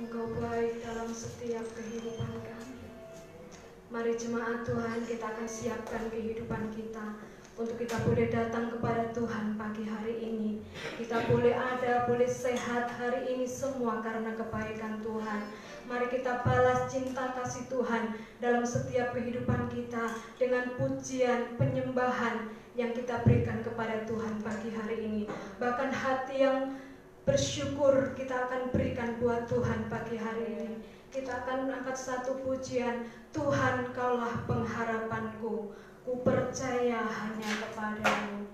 Engkau baik dalam setiap kehidupan kami. Mari jemaat Tuhan, kita akan siapkan kehidupan kita untuk kita boleh datang kepada Tuhan pagi hari ini. Kita boleh ada, boleh sehat hari ini semua karena kebaikan Tuhan. Mari kita balas cinta kasih Tuhan dalam setiap kehidupan kita dengan pujian, penyembahan yang kita berikan kepada Tuhan pagi hari ini. Bahkan hati yang bersyukur kita akan berikan buat Tuhan pagi hari ini. Kita akan angkat satu pujian, Tuhan Kaulah pengharapanku, ku percaya hanya kepadamu.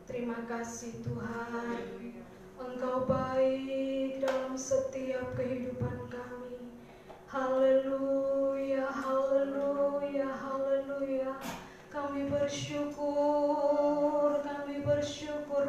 Terima kasih Tuhan, Engkau baik dalam setiap kehidupan kami. Haleluya, haleluya, haleluya. Kami bersyukur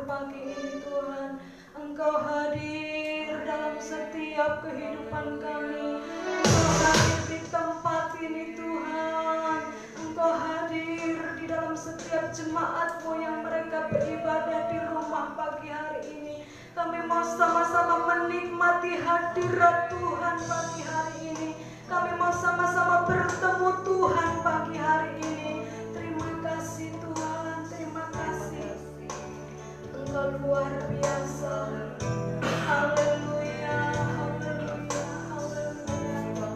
pagi ini Tuhan. Engkau hadir dalam setiap kehidupan kami. Engkau hadir di tempat ini Tuhan. Engkau hadir di dalam setiap jemaat-Mu yang mereka beribadah di rumah pagi hari ini. Kami mau sama-sama menikmati hadirat Tuhan pagi hari ini. Kami mau sama-sama bertemu Tuhan pagi hari ini. Terima kasih Tuhan, terima kasih. Engkau luar biasa. Haleluya, haleluya, haleluya. Terima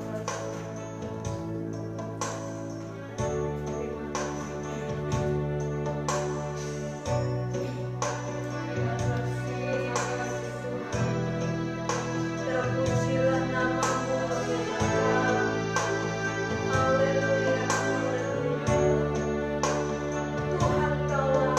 kasih Tuhan. Terpujilah nama-Mu ya Allah. Haleluya, haleluya. Tuhan Kaulah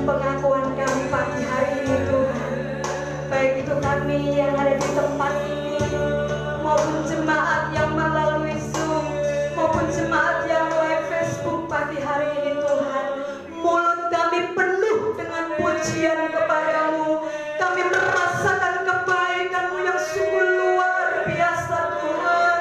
pengakuan kami pagi hari ini Tuhan. Baik itu kami yang ada di tempat ini, maupun jemaat yang melalui Zoom, maupun jemaat yang live Facebook pagi hari ini Tuhan. Mulut kami penuh dengan pujian kepada-Mu. Kami merasakan kebaikan-Mu yang sungguh luar biasa Tuhan.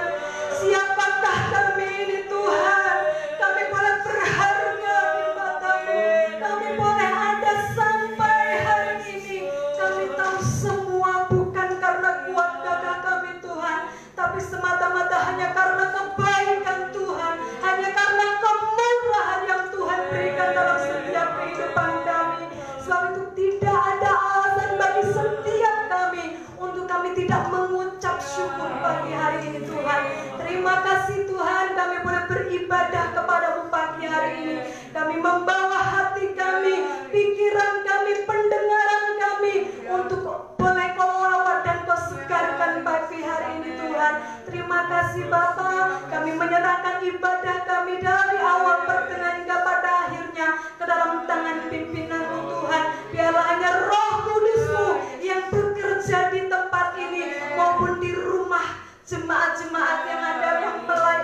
Siapakah kami ini Tuhan? Kami boleh berharga di mata-Mu. Kami boleh ada sampai hari ini. Kami tahu semua bukan karena kuat gagah kami Tuhan, tapi semata-mata hanya karena kebaikan Tuhan, hanya karena kemurahan yang Tuhan berikan dalam setiap kehidupan kami. Sebab itu tidak ada alasan bagi setiap kami untuk kami tidak mengucap syukur pagi hari ini Tuhan. Terima kasih Tuhan, kami boleh beribadah kepada-Mu pagi hari ini. Kami membawa hati kami, pikiran kami, pendengaran kami untuk boleh Kau lawat dan Kau segarkan pagi hari ini Tuhan. Terima kasih Bapa, kami menyerahkan ibadah kami dari awal pertengahan hingga pada akhirnya ke dalam tangan pimpinan-Mu Tuhan. Biarlah hanya Roh Kudus-Mu yang bekerja di tempat ini maupun di rumah jemaat-jemaat yang ada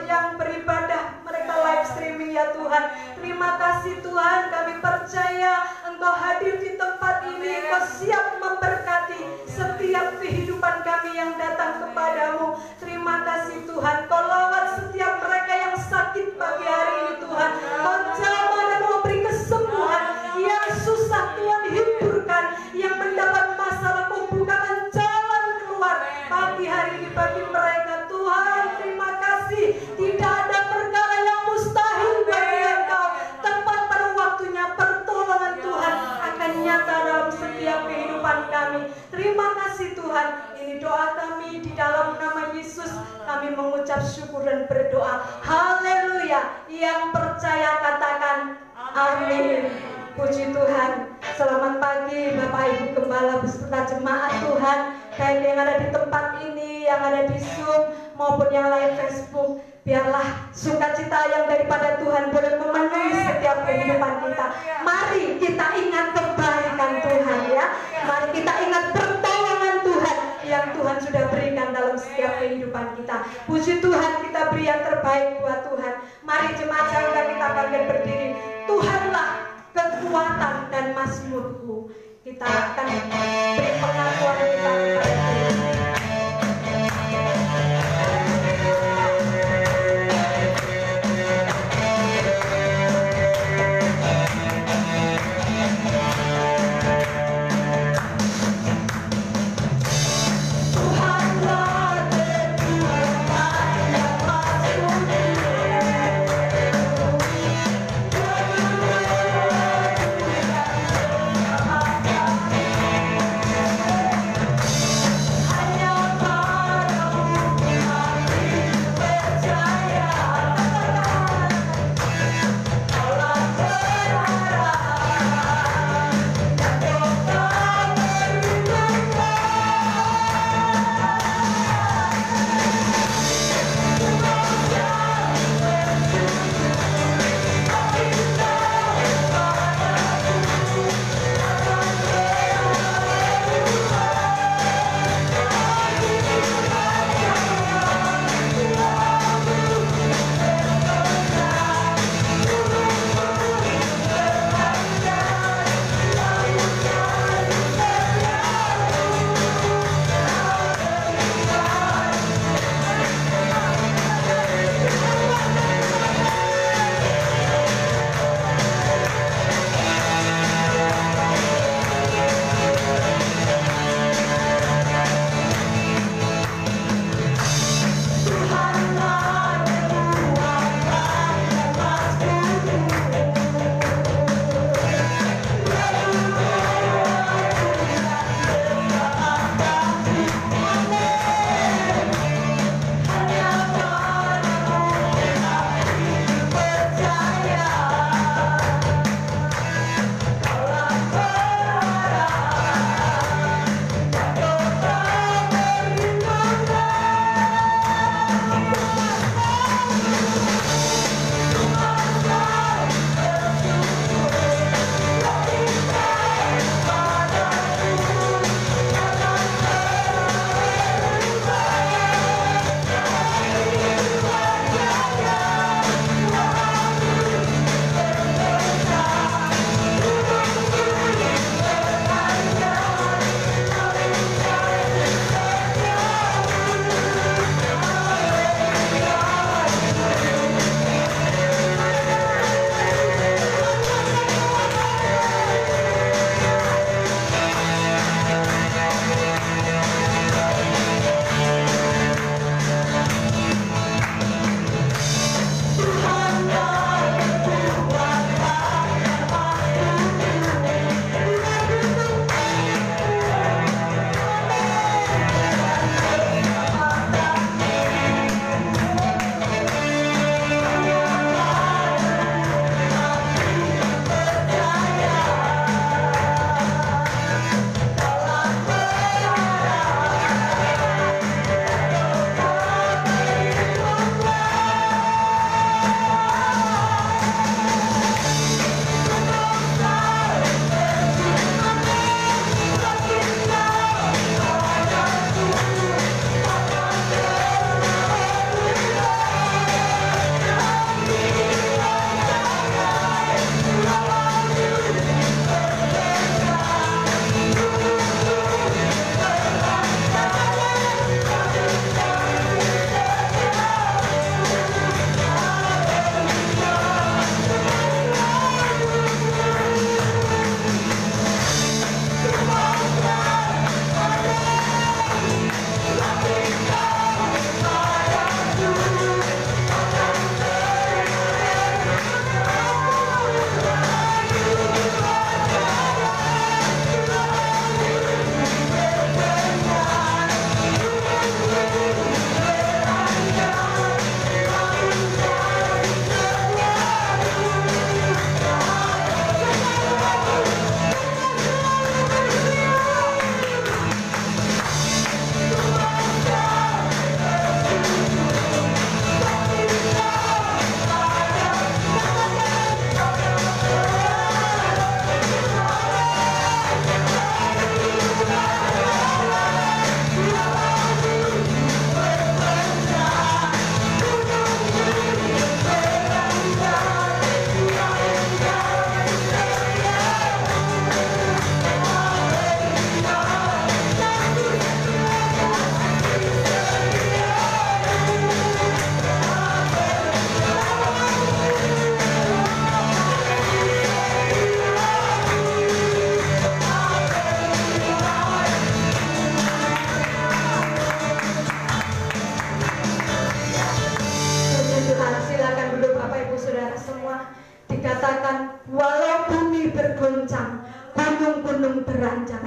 yang beribadah, mereka live streaming ya Tuhan. Terima kasih Tuhan, kami percaya Engkau hadir di tempat ini, Engkau siap memberkati setiap kehidupan kami yang datang kepada-Mu. Terima kasih Tuhan, Kau lawat setiap mereka yang sakit pagi hari ini Tuhan. Kau jamah dan memberi kesembuhan, yang susah Tuhan hiburkan, yang mendapat masalah Kau bukakan jalan keluar pagi hari ini bagi mereka Tuhan. Terima kasih, tidak ada perkara yang mustahil bagi Engkau. Tepat pada waktunya pertolongan Tuhan akan nyata dalam setiap kehidupan kami. Terima kasih Tuhan, ini doa kami di dalam nama Yesus. Kami mengucap syukur dan berdoa. Haleluya. Yang percaya katakan amin. Puji Tuhan. Selamat pagi Bapak Ibu Gembala beserta jemaat Tuhan, baik yang ada di tempat ini, yang ada di Zoom maupun yang live Facebook. Biarlah sukacita yang daripada Tuhan boleh memenuhi setiap kehidupan kita. Mari kita ingat kebaikan Tuhan ya. Mari kita ingat pertolongan Tuhan yang Tuhan sudah berikan dalam setiap kehidupan kita. Puji Tuhan, kita beri yang terbaik buat Tuhan. Mari jemaat sekalian kita bangkit berdiri. Tuhanlah kekuatan dan mazmurku. Kita akan beri pengakuan kita kepada Tuhan. mewah. Dikatakan walau bumi bergoncang, gunung-gunung beranjak,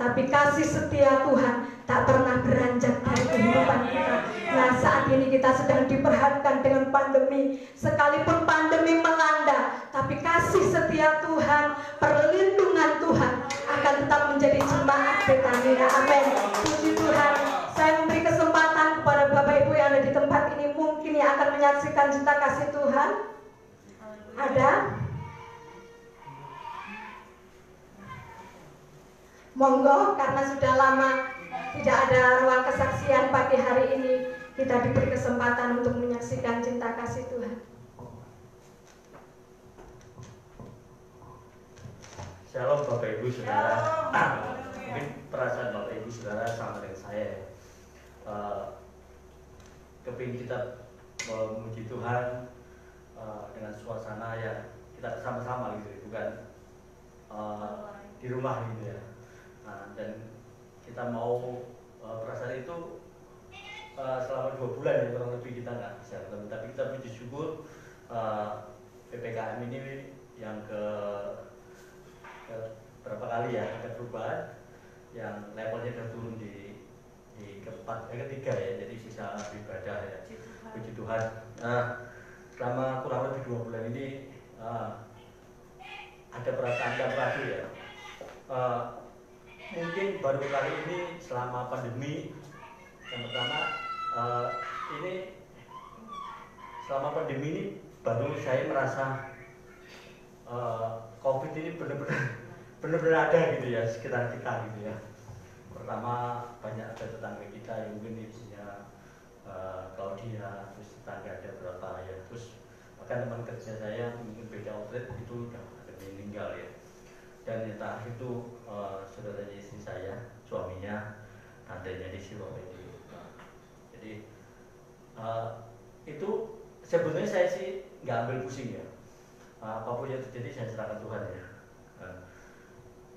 tapi kasih setia Tuhan tak pernah beranjak dari kehidupan kita. Nah, saat ini kita sedang diperhadapkan dengan pandemi. Sekalipun pandemi melanda, tapi kasih setia Tuhan, perlindungan Tuhan akan tetap menjadi jemaat Betania. Amin. Puji Tuhan. Saya memberi kesempatan kepada Bapak Ibu yang ada di tempat ini, mungkin yang akan menyaksikan cinta kasih Tuhan. Ada? Monggo, karena sudah lama tidak ada ruang kesaksian pagi hari ini, kita diberi kesempatan untuk menyaksikan cinta kasih Tuhan. Shalom Bapak Ibu Saudara. Mungkin perasaan Bapak Ibu Saudara sama dengan saya. Kepingin kita memuji Tuhan dengan suasana yang kita bersama-sama gitu, bukan di rumah gitu ya. Dan kita mau perasaan itu selama 2 bulan ya kurang lebih kita nggak bisa, tapi kita puji syukur PPKM ini yang ke berapa kali ya ada perubahan, yang levelnya sudah turun di ketiga ya, jadi sisa ibadah ya. Puji Tuhan. Selama kurang lebih 2 bulan ini ada perasaan yang ragu ya. Mungkin baru kali ini selama pandemi yang pertama ini selama pandemi ini baru saya merasa COVID ini benar-benar ada gitu ya sekitar kita gitu ya. Pertama banyak ada tetangga kita yang mungkin isinya Claudia, terus tetangga ada berapa ya, terus bahkan teman kerja saya mungkin beda outlet itu udah ada yang meninggal ya. Dan yang terakhir itu saudaranya istri saya, suaminya, tantenya di sini. Jadi itu sebenarnya saya sih nggak ambil pusing ya. Apapun yang terjadi saya serahkan Tuhan ya.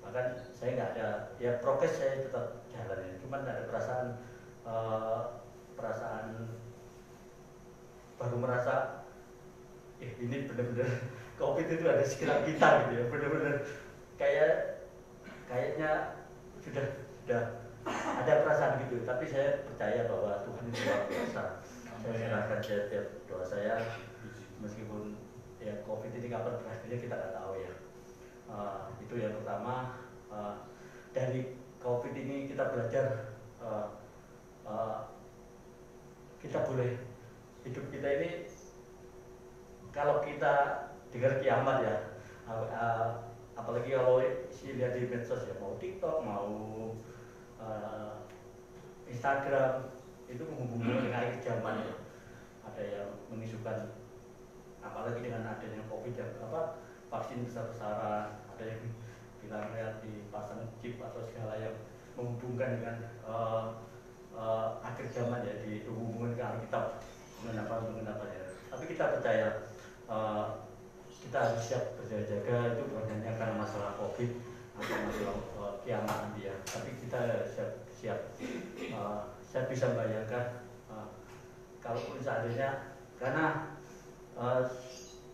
Bahkan saya nggak ada ya, prokes saya tetap jalan ya. Cuman ada perasaan baru merasa ini benar-benar COVID itu ada sekitar kita gitu ya, benar-benar kayaknya sudah ada perasaan gitu. Tapi saya percaya bahwa Tuhan itu luar biasa. Saya serahkan setiap doa saya, meskipun ya COVID ini kapan berakhirnya kita nggak tahu ya. Itu yang pertama. Dari COVID ini kita belajar kita boleh hidup kita ini, kalau kita dengar kiamat ya, apalagi kalau lihat di medsos ya, mau TikTok mau Instagram, itu menghubungkan dengan akhir zaman ya. Ada yang mengisukan, apalagi dengan adanya COVID yang vaksin besar-besaran, ada yang bilang ya dipasang chip atau segala yang menghubungkan dengan akhir zaman ya, dihubungkan ke Alkitab mengapa ya. Tapi kita percaya kita harus siap berjaga-jaga, itu bukan hanya karena masalah COVID atau masalah kiamat nanti ya, tapi kita siap. Saya bisa membayangkan kalaupun seandainya, karena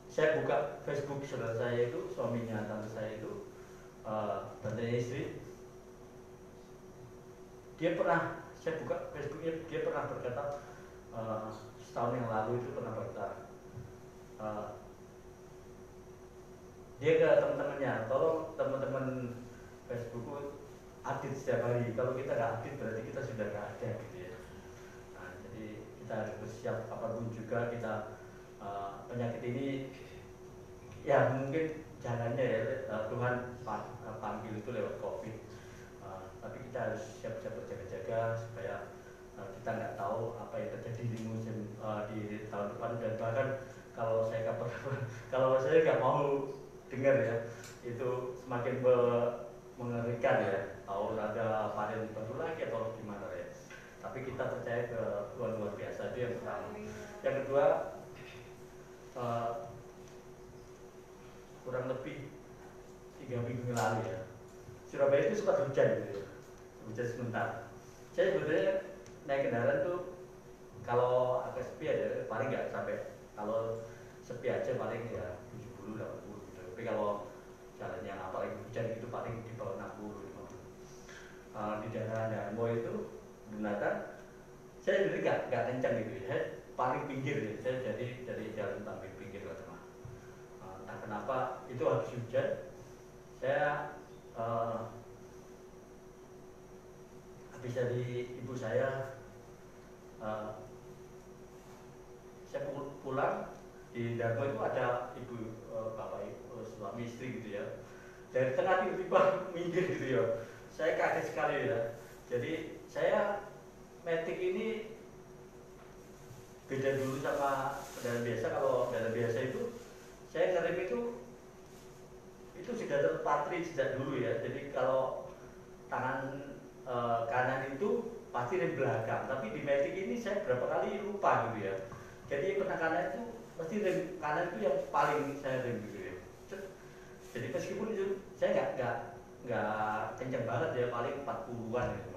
saya buka Facebook saudara saya itu, suaminya tante saya itu, tante istri, dia pernah, saya buka Facebooknya, dia pernah berkata setahun yang lalu itu pernah berkata, dia ke teman-temannya, tolong teman-teman Facebookku update setiap hari. Kalau kita nggak update berarti kita sudah nggak ada gitu ya. Nah, jadi kita harus bersiap apapun juga kita. Penyakit ini ya mungkin jalannya ya Tuhan panggil itu lewat COVID, tapi kita harus siap-siap berjaga-jaga supaya kita nggak tahu apa yang terjadi di musim di tahun depan. Dan bahkan kalau saya nggak mau dengar ya, itu semakin mengerikan ya, tahu ada varian baru lagi atau gimana ya. Tapi kita percaya ke Tuhan luar biasa, itu yang pertama. Yang kedua, kurang lebih 3 minggu yang lalu ya, Surabaya itu sempat hujan gitu ya, hujan sebentar. Saya sebenarnya naik kendaraan tuh kalau agak sepi aja paling nggak sampai, kalau sepi aja paling ya 70 80 gitu. Tapi kalau jalan yang apalagi hujan itu paling di bawah 60 50. Di daerah Darmo itu Bunatan saya sendiri nggak kencang gitu ya. Saya paling pinggir ya. Saya jadi dari jalan sampai pinggir ke tengah. Entah kenapa itu habis hujan saya habis dari ibu saya pulang di Darmo itu ada ibu bapak ibu suami istri gitu ya. Dari tengah tiba-tiba minggir gitu ya. Saya kaget sekali ya. Jadi saya metik ini beda dulu sama kendaraan biasa. Kalau kendaraan biasa itu saya ngerem itu sudah terpatri sejak dulu ya. Jadi kalau tangan kanan itu pasti rem belakang, tapi di metik ini saya berapa kali lupa gitu ya. Jadi penekanan itu pasti rem kanan itu yang paling saya rem gitu ya. Jadi meskipun itu saya nggak kencang banget ya, paling 40-an gitu.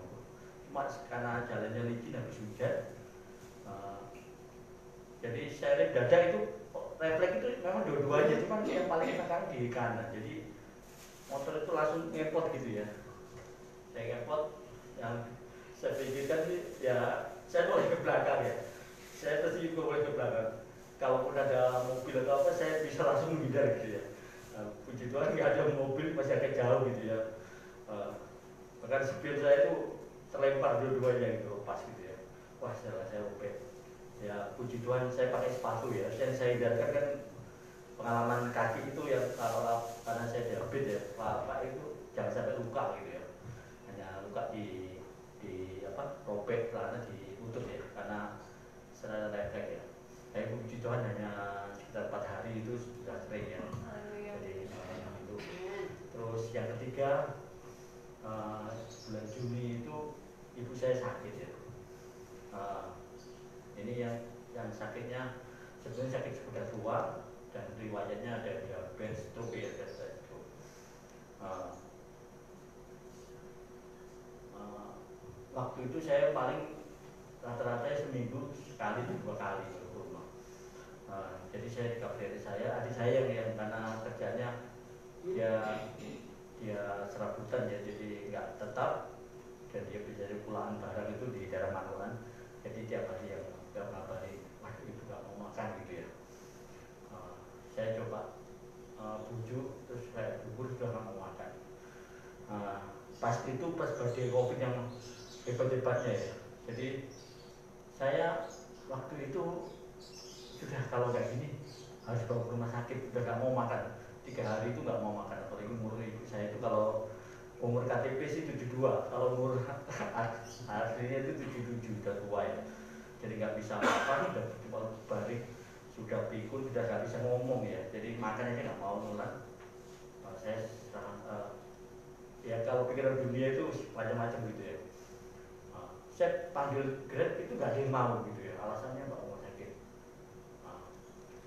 Cuma karena jalannya licin habis hujan, jadi saya rem dada itu refleks itu memang dua-duanya, cuman yang paling tekan di kanan. Jadi motor itu langsung ngepot gitu ya. Saya ngepot, yang saya pikirkan sih ya saya boleh ke belakang ya. Saya pasti juga boleh ke belakang. Kalaupun ada mobil atau apa, saya bisa langsung menghindar gitu ya. Puji Tuhan nggak ada mobil, masih agak jauh gitu ya. Bahkan supir saya itu terlempar dua-duanya gitu, pas gitu ya. Wah, saya opet. Ya puji Tuhan saya pakai sepatu ya. Yang saya hindarkan kan pengalaman kaki itu yang karena saya diabetes ya, Pak itu jangan sampai luka gitu ya. Hanya luka di apa, robek karena di lutut ya, karena secara refleks ya. Saya puji Tuhan hanya sekitar 4 hari itu sudah sering ya. Jadi itu. Terus yang ketiga bulan Juni itu ibu saya sakit ya. Ini yang sakitnya sebenarnya sakit sudah tua dan riwayatnya ada diabetes, stroke ya, waktu itu saya paling rata-rata seminggu sekali 2 kali ke rumah. Jadi saya dikabari adik saya yang karena kerjanya dia serabutan ya, jadi nggak tetap dan dia bisa pulangan barang itu di daerah Manolan. Jadi tiap hari yang ngabari, waduh ibu nggak mau makan gitu ya. Saya coba bujuk, terus saya bubur sudah nggak mau makan. Pas badai COVID yang hebat-hebatnya ya. Jadi saya waktu itu sudah kalau kayak gini harus bawa ke rumah sakit, udah nggak mau makan. 3 hari itu nggak mau makan. Apalagi umur ibu saya itu, kalau umur KTP sih 72, kalau umur aslinya itu 77, udah tua ya. Jadi nggak bisa makan, udah cuma baring, sudah pikun, sudah nggak bisa ngomong ya. Jadi makan aja nggak mau nulan. Saya ya kalau pikiran dunia itu macam-macam gitu ya. Saya panggil Grab itu nggak ada yang mau gitu ya, alasannya nggak mau sakit.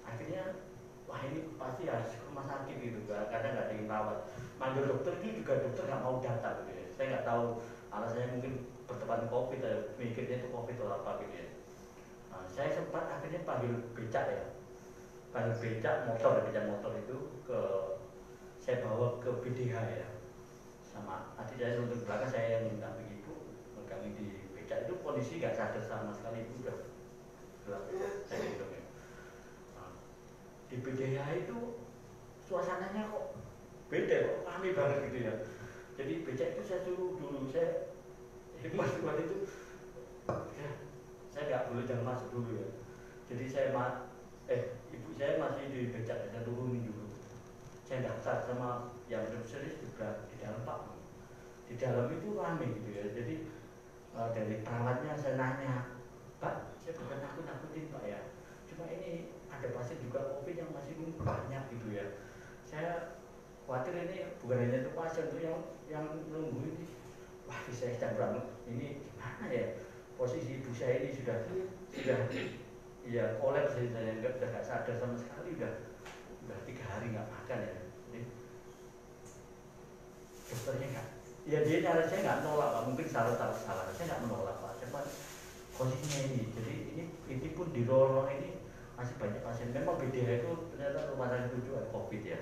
Akhirnya wah ini pasti harus ke rumah sakit gitu, kadang nggak ada yang rawat. Manggil dokter itu juga dokter nggak mau datang gitu ya. Saya nggak tahu alasannya, mungkin bertepatan COVID ya, mikirnya itu COVID atau apa gitu ya. Saya sempat akhirnya panggil becak ya, panggil becak motor itu saya bawa ke BDH ya, sama adik saya untuk belakang, saya yang minta ibu kami di becak itu kondisi nggak sadar sama sekali, ibu udah gelap saya hitung ya. Di BDH itu suasananya kok beda, kok rame banget gitu ya. Jadi becak itu saya suruh dulu, saya hikmat itu ya, saya nggak boleh jangan masuk dulu ya. Jadi saya ibu saya masih di becak, saya turunin dulu. Saya daftar sama yang resepsionis juga di dalam Pak. Di dalam itu rame gitu ya. Jadi dari perawatnya saya nanya, Pak, saya bukan nakut-nakutin Pak ya. Cuma ini ada pasien juga COVID yang masih banyak gitu ya. Saya khawatir ini bukan hanya itu pasien tuh yang nunggu ini. Wah, saya campur ini gimana ya? Posisi ibu saya ini sudah ya kolaps, saya udah nggak sadar sama sekali, udah 3 hari nggak makan ya. Jadi dokternya nggak, ya dia nyari saya nggak nolak Pak, mungkin salah, saya nggak menolak Pak, cuma kondisinya ini, jadi ini pun di lorong ini masih banyak pasien. Memang BDH itu ternyata rumah sakit rujukan COVID ya.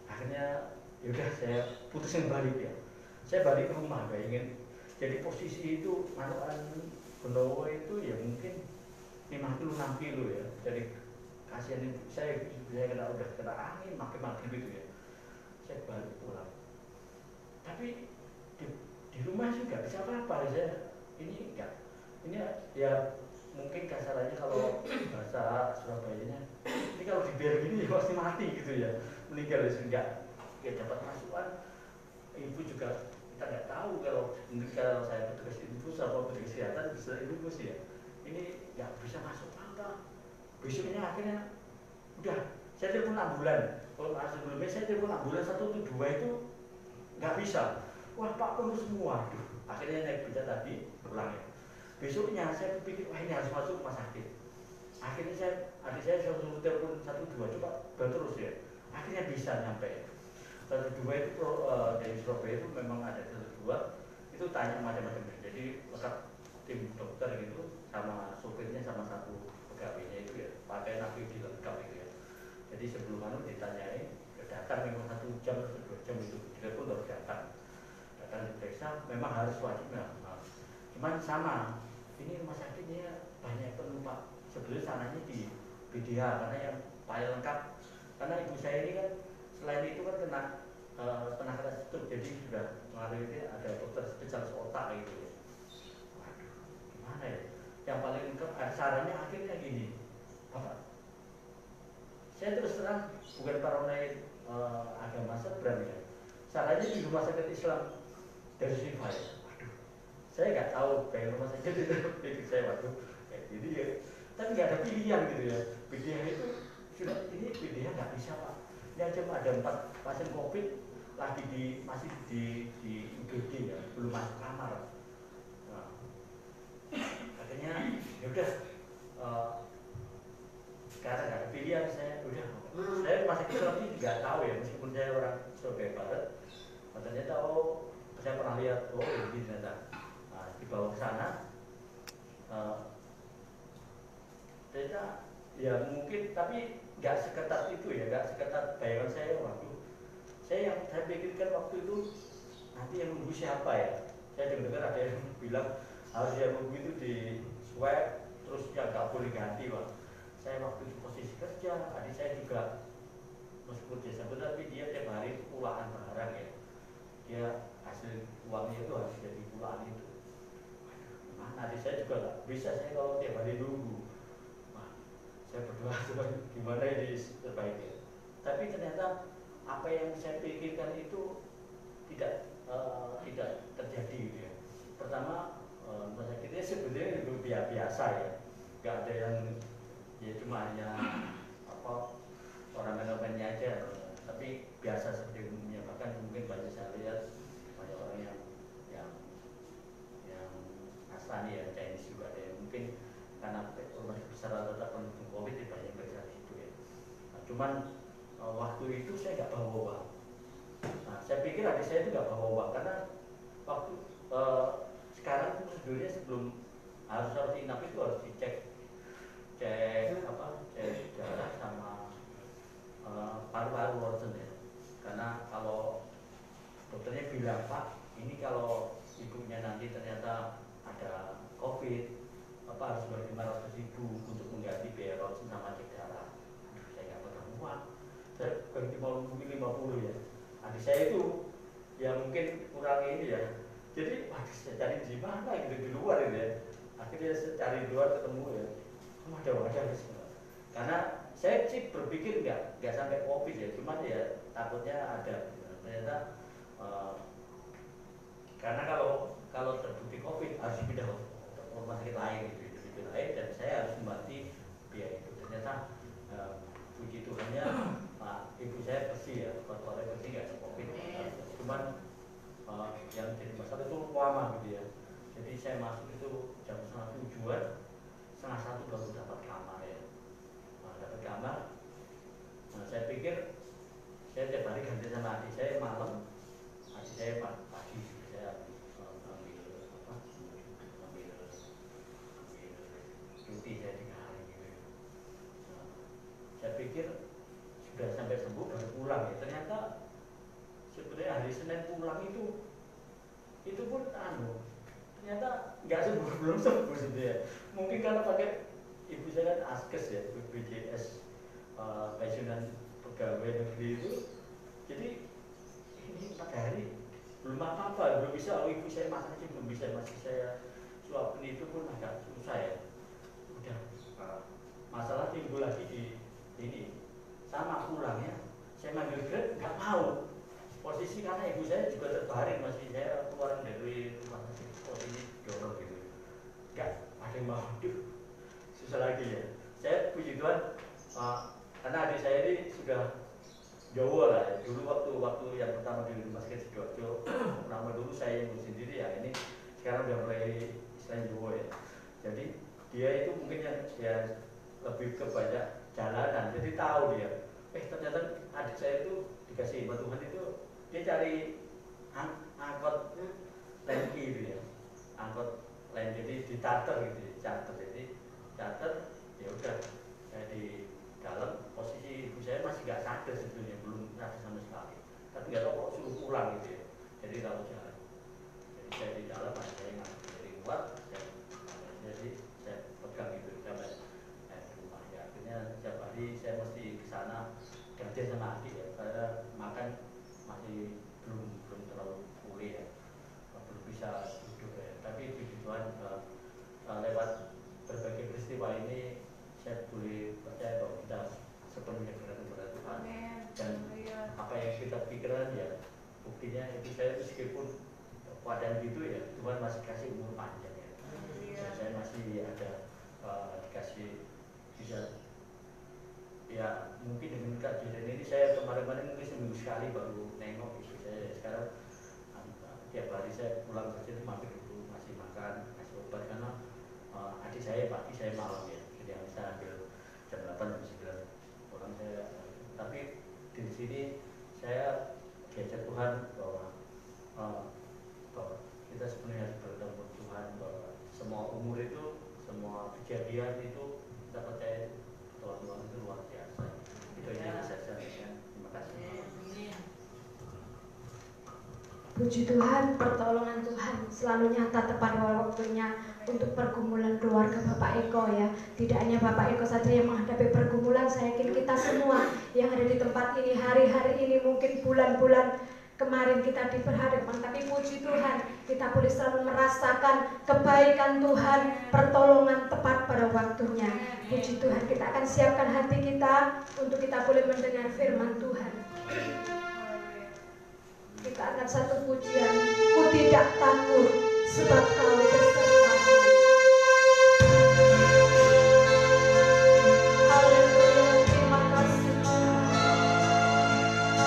Akhirnya yaudah saya putusin balik ya. Saya balik ke rumah, gak ingin. Jadi posisi itu manukan Benowo itu ya mungkin 5 kilo 6 kilo ya. Jadi kasihan itu saya udah kena angin makin gitu ya. Saya balik pulang. Tapi di rumah sih nggak bisa apa-apa saya. Ini enggak. Ini ya mungkin kasarannya kalau bahasa Surabayanya ini kalau dibiar gini ya pasti mati gitu ya, meninggal ya enggak ya dapat masukan. Ibu juga kita nggak tahu kalau saya petugas infus atau petugas kesehatan bisa infus ya, ini nggak bisa masuk apa. Besoknya akhirnya udah saya telepon ambulan. Kalau sebelumnya saya telepon ambulan 112 itu nggak bisa. Wah Pak penuh semua. Akhirnya naik beca tadi pulang ya. Besoknya saya pikir wah ini harus masuk rumah sakit. Akhirnya adik saya suruh telepon 112 coba terus ya. Akhirnya bisa nyampe. 112 itu dari Surabaya itu memang ada 112 itu tanya macam-macam. Jadi lengkap tim dokter gitu sama sopirnya sama satu pegawainya itu ya pakai napi di lengkap itu ya. Jadi sebelum ditanyai datang memang 1 jam atau 2 jam itu telepon baru datang diperiksa memang harus wajib ya. Cuman sama ini rumah sakitnya banyak penumpang sebelum sananya di BDH karena yang paling lengkap karena ibu saya ini kan selain itu kan kena penanganan stroke jadi sudah mengalami ada dokter spesialis otak gitu ya. Waduh gimana ya yang paling lengkap sarannya akhirnya gini Bapak saya terus terang bukan paranoid agama seberang ya sarannya di rumah sakit Islam dari Siva ya. Saya nggak tahu kayak rumah sakit itu pikir saya waduh kayak gini ya tapi nggak ada pilihan gitu ya. BDH itu sudah ini BDH nggak bisa Pak ini aja ada 4 pasien COVID lagi masih di UGD ya belum masuk kamar. Nah, akhirnya yaudah karena nggak ada pilihan saya rumah sakit Islam ini nggak tahu ya meskipun saya orang Surabaya Barat ternyata saya pernah lihat ini ternyata dibawa ke sana ternyata ya mungkin tapi nggak seketat itu ya nggak seketat bayangan saya waktu saya pikirkan waktu itu nanti yang nunggu siapa ya saya dengar ada yang bilang harus yang nunggu itu di swab terus ya nggak boleh ganti Pak. Saya waktu itu posisi kerja adik saya juga meskipun Desember tapi dia tiap hari pulaan barang ya dia hasil uangnya itu harus jadi pulaan itu. Adik saya juga nggak bisa saya kalau tiap hari nunggu. Nah, saya berdoa gimana ini terbaiknya. Tapi ternyata apa yang saya pikirkan itu tidak terjadi gitu ya. Pertama rumah sakitnya sebenarnya biasa ya, nggak ada yang ya cuma hanya orang manajemennya aja. Tapi biasa seperti umumnya bahkan mungkin banyak saya lihat banyak orang yang Asani ya Chinese juga ada yang mungkin karena rumah besar atau pendukung COVID ya banyak bergerak di situ ya. Nah, cuman waktu itu saya nggak bawa uang. Nah, saya pikir adik saya itu nggak bawa uang karena waktu sekarang prosedurnya sebelum harus inap itu harus dicek darah sama paru-paru ronsen ya. Karena kalau dokternya bilang Pak ini kalau ibunya nanti ternyata ada COVID, harus bayar 500.000 untuk mengganti biaya ronsen sama cek darah. Aduh, saya nggak pegang uang. Saya ganti mau mungkin 50 ya. Adik saya itu ya mungkin kurang ini ya. Jadi waduh saya cari di mana gitu di luar ini ya. Akhirnya saya cari di luar ketemu ya. Ada karena saya sih berpikir nggak sampai COVID ya, cuman ya takutnya ada. Ternyata karena kalau terbukti COVID harus pindah ke rumah sakit lain gitu lain dan saya harus membati biaya itu. Ternyata puji Tuhannya ibu saya bersih ya, korpornya bersih nggak ada COVID. Cuman yang jadi masalah itu lama gitu ya. Jadi saya masuk itu jam 6:30, 1:30 baru dapat kamar ya. Dapat kamar. Nah, saya pikir saya tiap hari ganti sama adik saya malam, adik saya pagi saya ambil cuti saya 3 hari gitu. pulang ya, ternyata sebenarnya hari Senin pulang itu pun ternyata nggak sembuh, belum sembuh sebenarnya. Mungkin karena pakai ibu saya kan askes ya, BPJS pensiunan pegawai negeri itu, jadi ini 4 hari belum apa-apa, belum bisa. Ibu saya makan aja belum bisa, masih saya suapin, itu pun agak susah ya. Udah masalah timbul lagi di ini, sama pulangnya saya manggil Grab nggak mau, posisi karena ibu saya juga terbaring, masih saya keluar dari rumah sakit, posisi dorong gitu, nggak ada yang mau. Susah lagi ya. Saya puji Tuhan, karena adik saya ini sudah Jawa lah ya. Dulu waktu yang pertama di rumah sakit Sidoarjo, nama dulu saya yang sendiri ya, ini sekarang udah mulai istilahnya Jawa ya. Jadi dia itu mungkin yang ya lebih ke banyak jalanan, jadi tahu dia. Ternyata adik saya itu dikasih bantuan itu, dia cari angkot lengki gitu ya, angkot lain, jadi di charter gitu, jadi charter ya udah. Saya di dalam, posisi ibu saya masih nggak sadar sebetulnya, belum sadar sama sekali, tapi nggak tahu kok suruh pulang gitu ya, jadi tahu jalan. Jadi saya di dalam, saya ngambil dari luar, jadi saya pegang gitu sampai di rumah ya. Akhirnya setiap hari saya mesti ke sana gantian sama adik ya, karena makan masih belum terlalu pulih ya, belum bisa duduk ya. Tapi puji Tuhan, lewat berbagai peristiwa ini saya boleh percaya bahwa kita sepenuhnya bergantung kepada Tuhan. Dan apa yang kita pikirkan ya, buktinya itu saya meskipun keadaan gitu ya, Tuhan masih kasih umur panjang ya. Dan saya masih ada dikasih bisa ya, mungkin dengan kejadian ini saya kemarin mungkin seminggu sekali baru nengok istri saya. Sekarang tiap hari saya pulang kerja itu mampir dulu, masih makan, kasih obat, karena adik saya pagi, saya malam ya, jadi yang bisa ambil jam 8 jam 9 pulang saya. Tapi di sini saya diajak Tuhan bahwa kita sebenarnya harus bertemu Tuhan, bahwa semua umur itu, semua kejadian itu kita percaya bahwa Tuhan itu luar biasa. Itu yang bisa saya sampaikan. Terima kasih. Puji Tuhan, pertolongan Tuhan selalu nyata tepat waktunya untuk pergumulan keluarga Bapak Eko ya. Tidak hanya Bapak Eko saja yang menghadapi pergumulan, saya yakin kita semua yang ada di tempat ini, hari-hari ini, mungkin bulan-bulan kemarin kita diperhadapkan, tapi puji Tuhan kita boleh selalu merasakan kebaikan Tuhan, pertolongan tepat pada waktunya. Puji Tuhan, kita akan siapkan hati kita untuk kita boleh mendengar firman Tuhan. Kita akan satu pujian, ku tidak takut sebab kau besertaku. Haleluya, terima kasih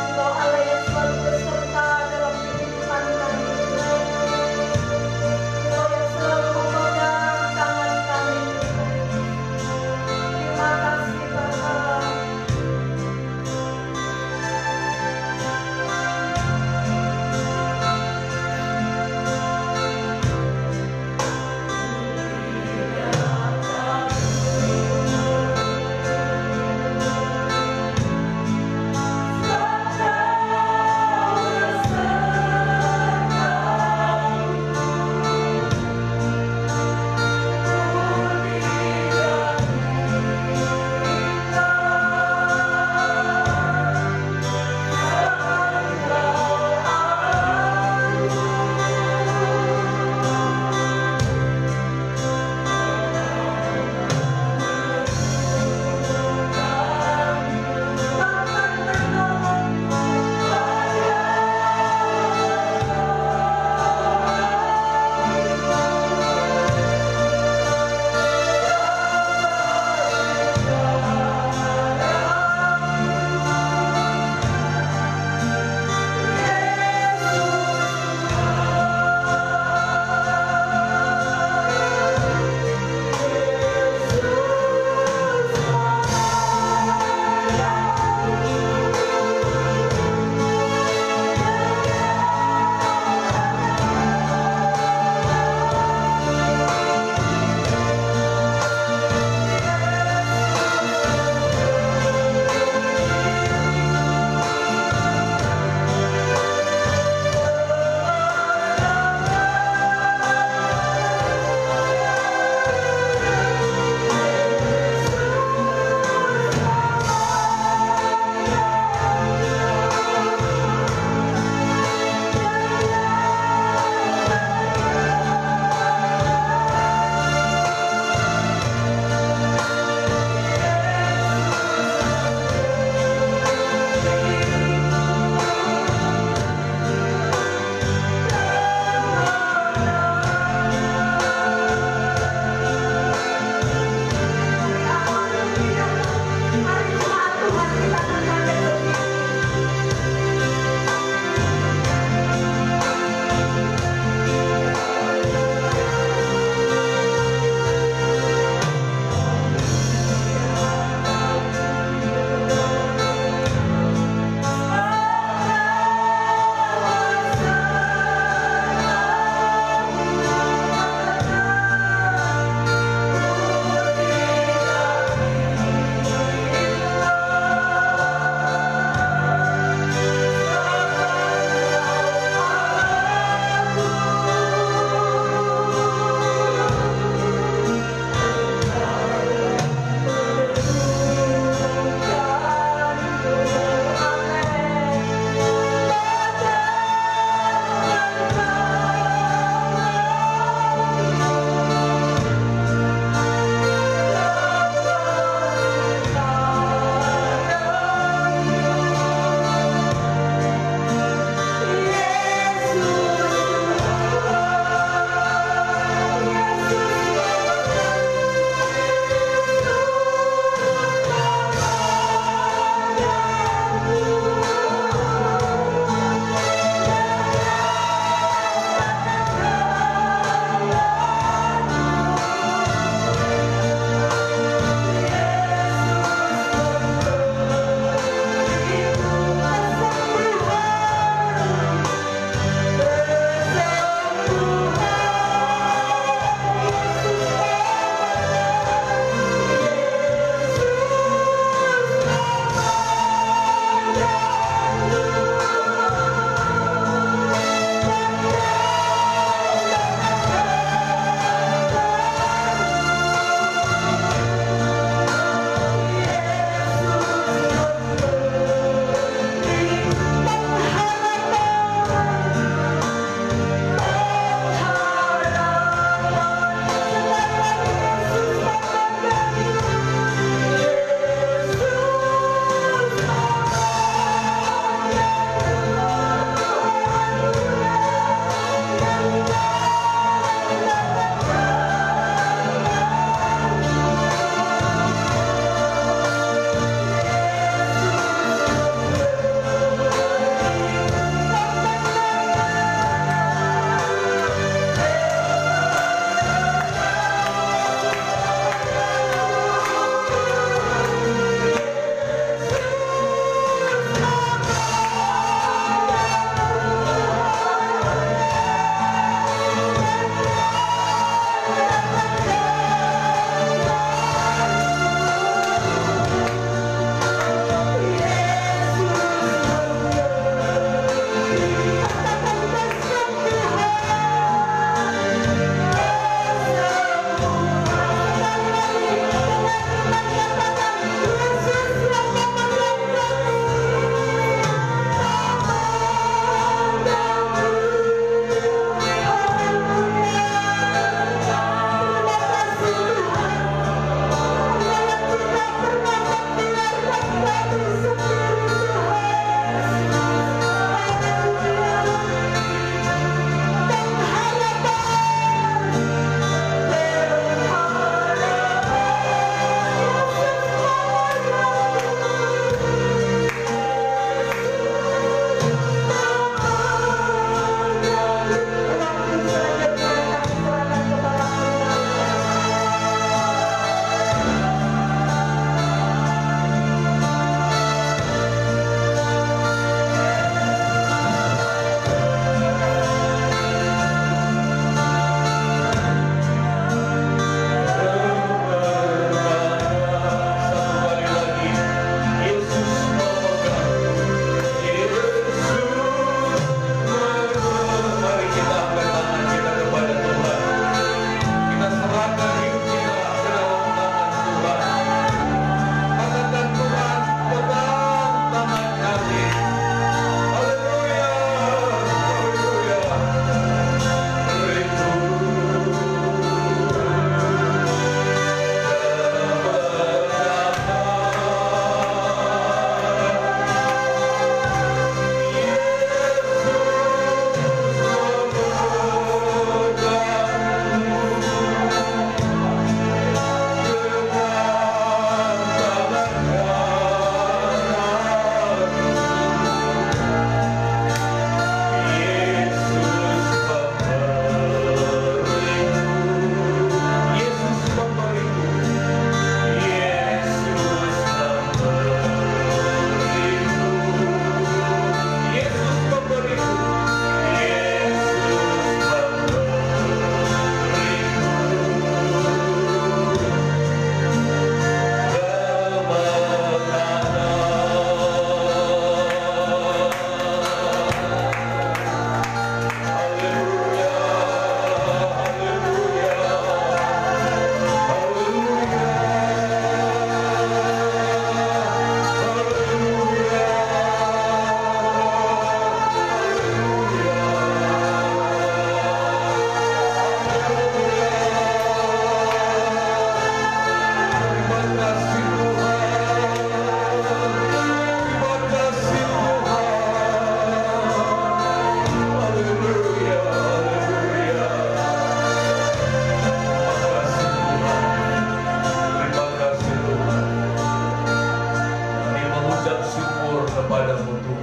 Engkau Allah yang selalu beserta dalam kehidupan kami. Engkau yang selalu memegang tangan kami. Terima kasih Bapa.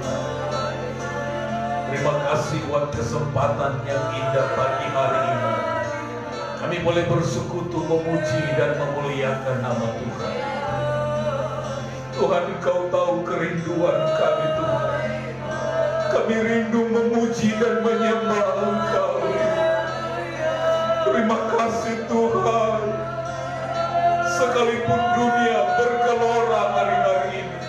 Tuhan. Terima kasih buat kesempatan yang indah pagi hari ini. Kami boleh bersekutu, memuji dan memuliakan nama Tuhan. Tuhan, Engkau tahu kerinduan kami, Tuhan. Kami rindu memuji dan menyembah Engkau. Terima kasih Tuhan. Sekalipun dunia bergelora hari-hari ini,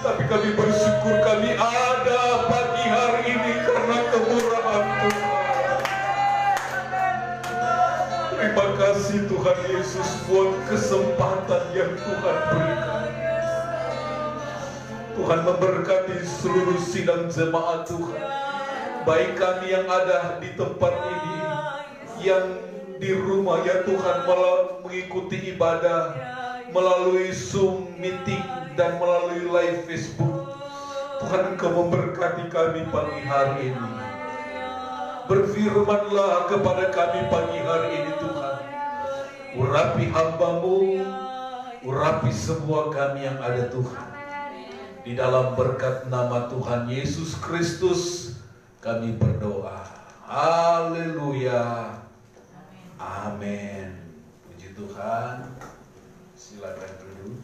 tapi kami bersyukur kami ada pagi hari ini karena kemurahan Tuhan. Terima kasih Tuhan Yesus buat kesempatan yang Tuhan berikan. Tuhan memberkati seluruh sidang jemaat Tuhan, baik kami yang ada di tempat ini, yang di rumah ya Tuhan, mengikuti ibadah melalui Zoom meeting dan melalui live Facebook. Tuhan, Engkau memberkati kami pagi hari ini. Berfirmanlah kepada kami pagi hari ini Tuhan. Urapi hamba-Mu, urapi semua kami yang ada Tuhan. Di dalam berkat nama Tuhan Yesus Kristus kami berdoa. Haleluya. Amin. Puji Tuhan. Silakan duduk.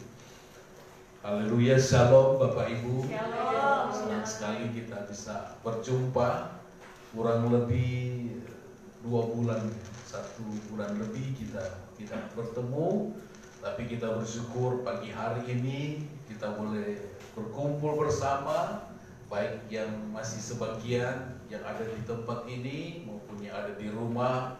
Haleluya. Shalom Bapak Ibu. Shalom. Senang sekali kita bisa berjumpa. Kurang lebih 2 bulan, 1 bulan lebih kita tidak bertemu. Tapi kita bersyukur pagi hari ini kita boleh berkumpul bersama, baik yang masih sebagian yang ada di tempat ini maupun yang ada di rumah.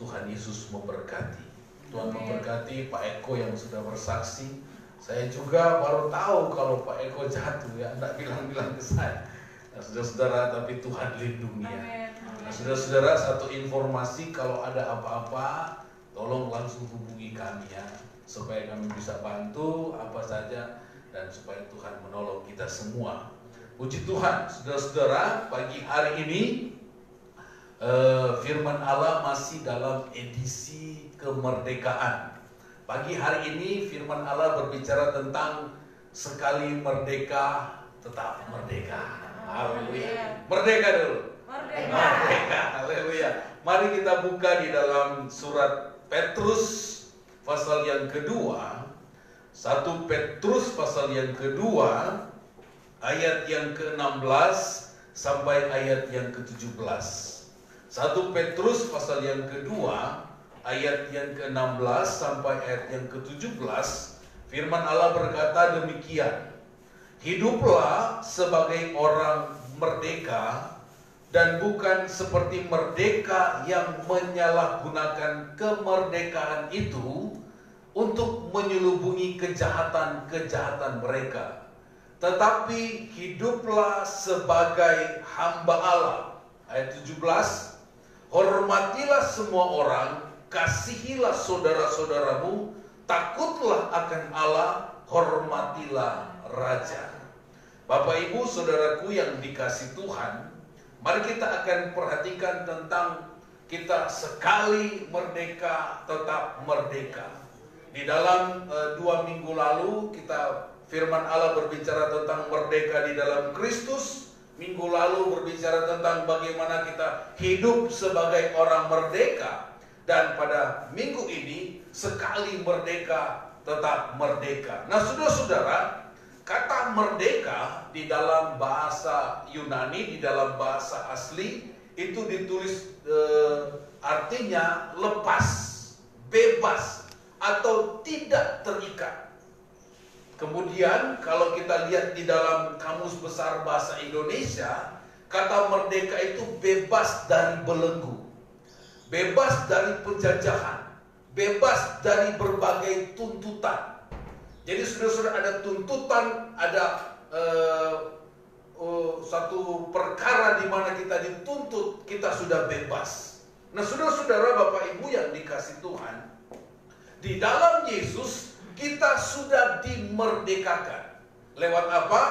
Tuhan Yesus memberkati. Tuhan memberkati Pak Eko yang sudah bersaksi. Saya juga baru tahu kalau Pak Eko jatuh, ya enggak bilang-bilang ke saya. Nah, saudara-saudara, tapi Tuhan lindungi ya. Nah, saudara-saudara, satu informasi, kalau ada apa-apa tolong langsung hubungi kami ya, supaya kami bisa bantu apa saja dan supaya Tuhan menolong kita semua. Puji Tuhan, saudara-saudara, pagi hari ini firman Allah masih dalam edisi kemerdekaan. Pagi hari ini firman Allah berbicara tentang sekali merdeka tetap merdeka. Haleluya. Merdeka dulu. Merdeka. Haleluya. Mari kita buka di dalam surat Petrus pasal yang kedua. 1 Petrus pasal yang kedua ayat yang ke-16 sampai ayat yang ke-17. 1 Petrus pasal yang kedua ayat yang ke-16 sampai ayat yang ke-17. Firman Allah berkata demikian. Hiduplah sebagai orang merdeka dan bukan seperti merdeka yang menyalahgunakan kemerdekaan itu untuk menyelubungi kejahatan-kejahatan mereka. Tetapi hiduplah sebagai hamba Allah. Ayat 17. Hormatilah semua orang, kasihilah saudara-saudaramu, takutlah akan Allah, hormatilah Raja. Bapak Ibu saudaraku yang dikasih Tuhan, mari kita akan perhatikan tentang kita sekali merdeka tetap merdeka. Di dalam 2 minggu lalu kita firman Allah berbicara tentang merdeka di dalam Kristus. Minggu lalu berbicara tentang bagaimana kita hidup sebagai orang merdeka. Dan pada minggu ini sekali merdeka tetap merdeka. Nah saudara-saudara, kata merdeka di dalam bahasa Yunani, di dalam bahasa asli itu ditulis artinya lepas, bebas atau tidak terikat. Kemudian kalau kita lihat di dalam Kamus Besar Bahasa Indonesia, kata merdeka itu bebas dari belenggu, bebas dari penjajahan, bebas dari berbagai tuntutan. Jadi saudara-saudara, ada tuntutan, ada satu perkara di mana kita dituntut, kita sudah bebas. Nah saudara-saudara, Bapak Ibu yang dikasih Tuhan, di dalam Yesus kita sudah dimerdekakan. Lewat apa?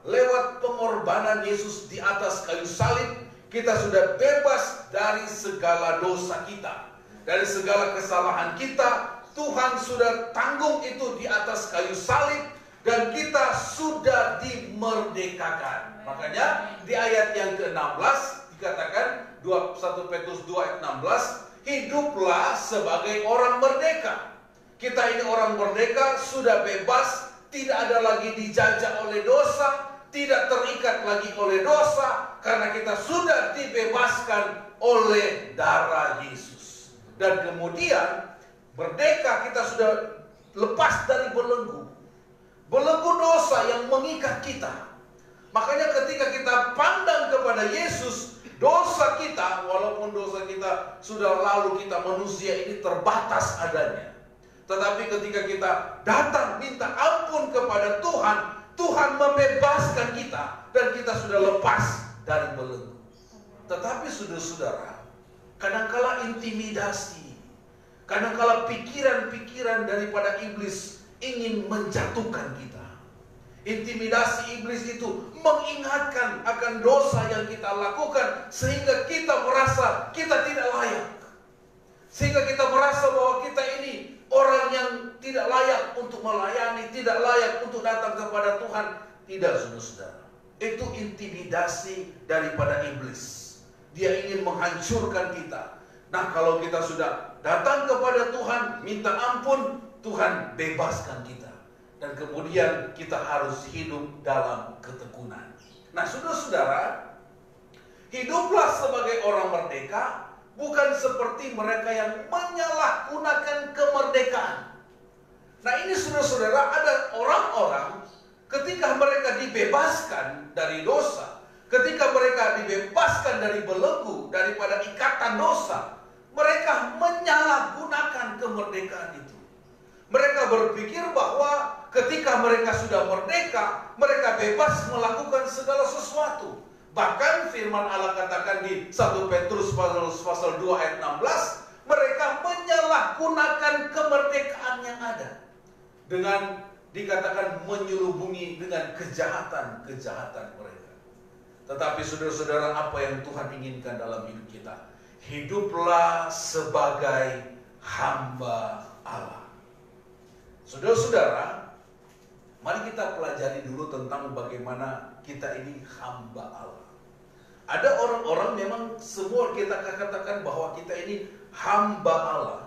Lewat pengorbanan Yesus di atas kayu salib, kita sudah bebas dari segala dosa kita, dari segala kesalahan kita. Tuhan sudah tanggung itu di atas kayu salib, dan kita sudah dimerdekakan. Makanya di ayat yang ke-16 dikatakan 1 Petrus 2 ayat 16, hiduplah sebagai orang merdeka. Kita ini orang merdeka, sudah bebas, tidak ada lagi dijajah oleh dosa, tidak terikat lagi oleh dosa, karena kita sudah dibebaskan oleh darah Yesus. Dan kemudian merdeka, kita sudah lepas dari belenggu dosa yang mengikat kita. Makanya ketika kita pandang kepada Yesus, dosa kita, walaupun dosa kita sudah lalu, kita manusia ini terbatas adanya. Tetapi ketika kita datang minta ampun kepada Tuhan, Tuhan membebaskan kita dan kita sudah lepas dari belenggu. Tetapi saudara-saudara, kadangkala intimidasi, kadangkala pikiran-pikiran daripada iblis ingin menjatuhkan kita. Intimidasi iblis itu mengingatkan akan dosa yang kita lakukan sehingga kita merasa kita tidak layak. Sehingga kita merasa bahwa kita ini orang yang tidak layak untuk melayani, tidak layak untuk datang kepada Tuhan. Tidak, saudara-saudara. Itu intimidasi daripada iblis. Dia ingin menghancurkan kita. Nah, kalau kita sudah datang kepada Tuhan, minta ampun, Tuhan bebaskan kita. Dan kemudian kita harus hidup dalam ketekunan. Nah, saudara-saudara, hiduplah sebagai orang merdeka, bukan seperti mereka yang menyalahgunakan kemerdekaan. Nah, ini saudara-saudara, ada orang-orang ketika mereka dibebaskan dari dosa, ketika mereka dibebaskan dari belenggu, daripada ikatan dosa, mereka menyalahgunakan kemerdekaan itu. Mereka berpikir bahwa ketika mereka sudah merdeka, mereka bebas melakukan segala sesuatu. Bahkan firman Allah katakan di 1 Petrus pasal 2 ayat 16, mereka menyalahgunakan kemerdekaan yang ada dengan dikatakan menyelubungi dengan kejahatan-kejahatan mereka. Tetapi saudara-saudara, apa yang Tuhan inginkan dalam hidup kita? Hiduplah sebagai hamba Allah. Saudara-saudara, mari kita pelajari dulu tentang bagaimana kita ini hamba Allah. Ada orang-orang memang semua kita katakan bahwa kita ini hamba Allah.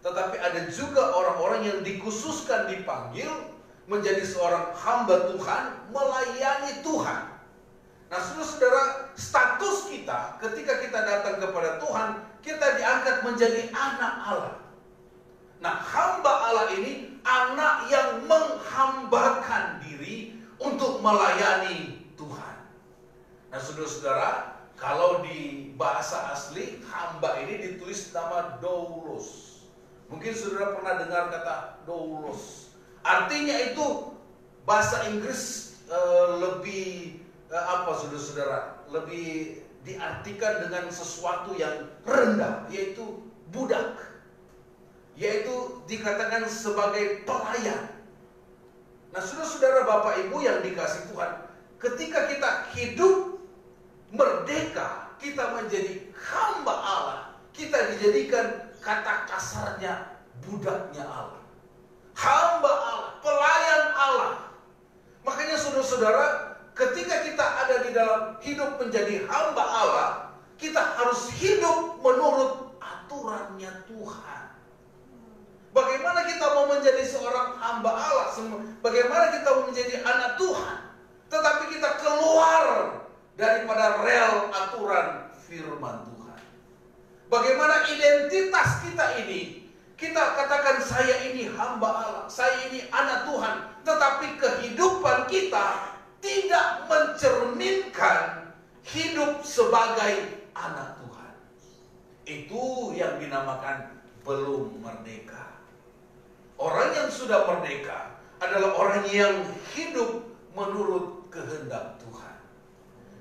Tetapi ada juga orang-orang yang dikhususkan dipanggil menjadi seorang hamba Tuhan, melayani Tuhan. Nah, saudara-saudara, status kita ketika kita datang kepada Tuhan, kita diangkat menjadi anak Allah. Nah, hamba Allah ini anak yang menghambakan diri untuk melayani Tuhan. Nah, saudara-saudara, kalau di bahasa asli hamba ini ditulis nama doulos. Mungkin saudara pernah dengar kata doulos. Artinya itu bahasa Inggris lebih saudara-saudara, lebih diartikan dengan sesuatu yang rendah, yaitu budak. Yaitu dikatakan sebagai pelayan. Nah, saudara-saudara, Bapak Ibu yang dikasihi Tuhan, ketika kita hidup merdeka, kita menjadi hamba Allah, kita dijadikan kata kasarnya budaknya Allah, hamba Allah, pelayan Allah. Makanya saudara-saudara, ketika kita ada di dalam hidup menjadi hamba Allah, kita harus hidup menurut aturannya Tuhan. Bagaimana kita mau menjadi seorang hamba Allah, bagaimana kita mau menjadi anak Tuhan, tetapi kita keluar daripada rel aturan firman Tuhan. Bagaimana identitas kita ini, kita katakan saya ini hamba Allah, saya ini anak Tuhan, tetapi kehidupan kita tidak mencerminkan hidup sebagai anak Tuhan. Itu yang dinamakan belum merdeka. Orang yang sudah merdeka adalah orang yang hidup menurut kehendak Tuhan.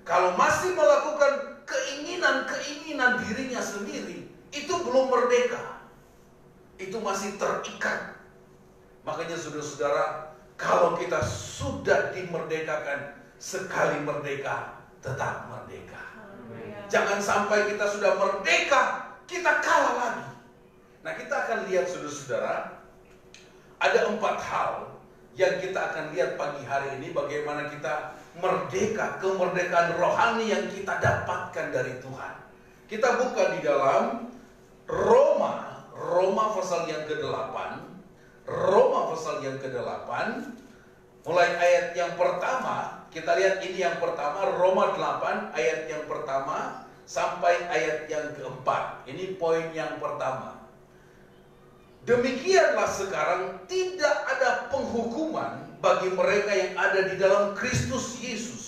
Kalau masih melakukan keinginan-keinginan dirinya sendiri, itu belum merdeka. Itu masih terikat. Makanya saudara-saudara, kalau kita sudah dimerdekakan, sekali merdeka, tetap merdeka. Jangan sampai kita sudah merdeka, kita kalah lagi. Nah, kita akan lihat saudara-saudara, ada 4 hal yang kita akan lihat pagi hari ini, bagaimana kita merdeka, kemerdekaan rohani yang kita dapatkan dari Tuhan. Kita buka di dalam Roma pasal yang ke-8. Roma pasal yang ke-8, mulai ayat yang pertama. Kita lihat ini yang pertama, Roma 8 ayat yang pertama sampai ayat yang keempat. Ini poin yang pertama. Demikianlah sekarang tidak ada penghukuman bagi mereka yang ada di dalam Kristus Yesus.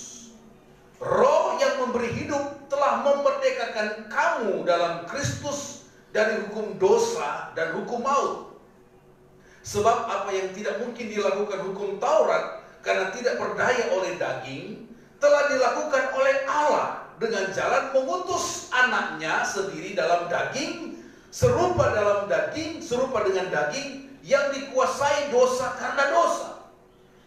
Roh yang memberi hidup telah memerdekakan kamu dalam Kristus dari hukum dosa dan hukum maut. Sebab apa yang tidak mungkin dilakukan hukum Taurat karena tidak berdaya oleh daging, telah dilakukan oleh Allah dengan jalan mengutus anaknya sendiri dalam daging, serupa dengan daging yang dikuasai dosa karena dosa.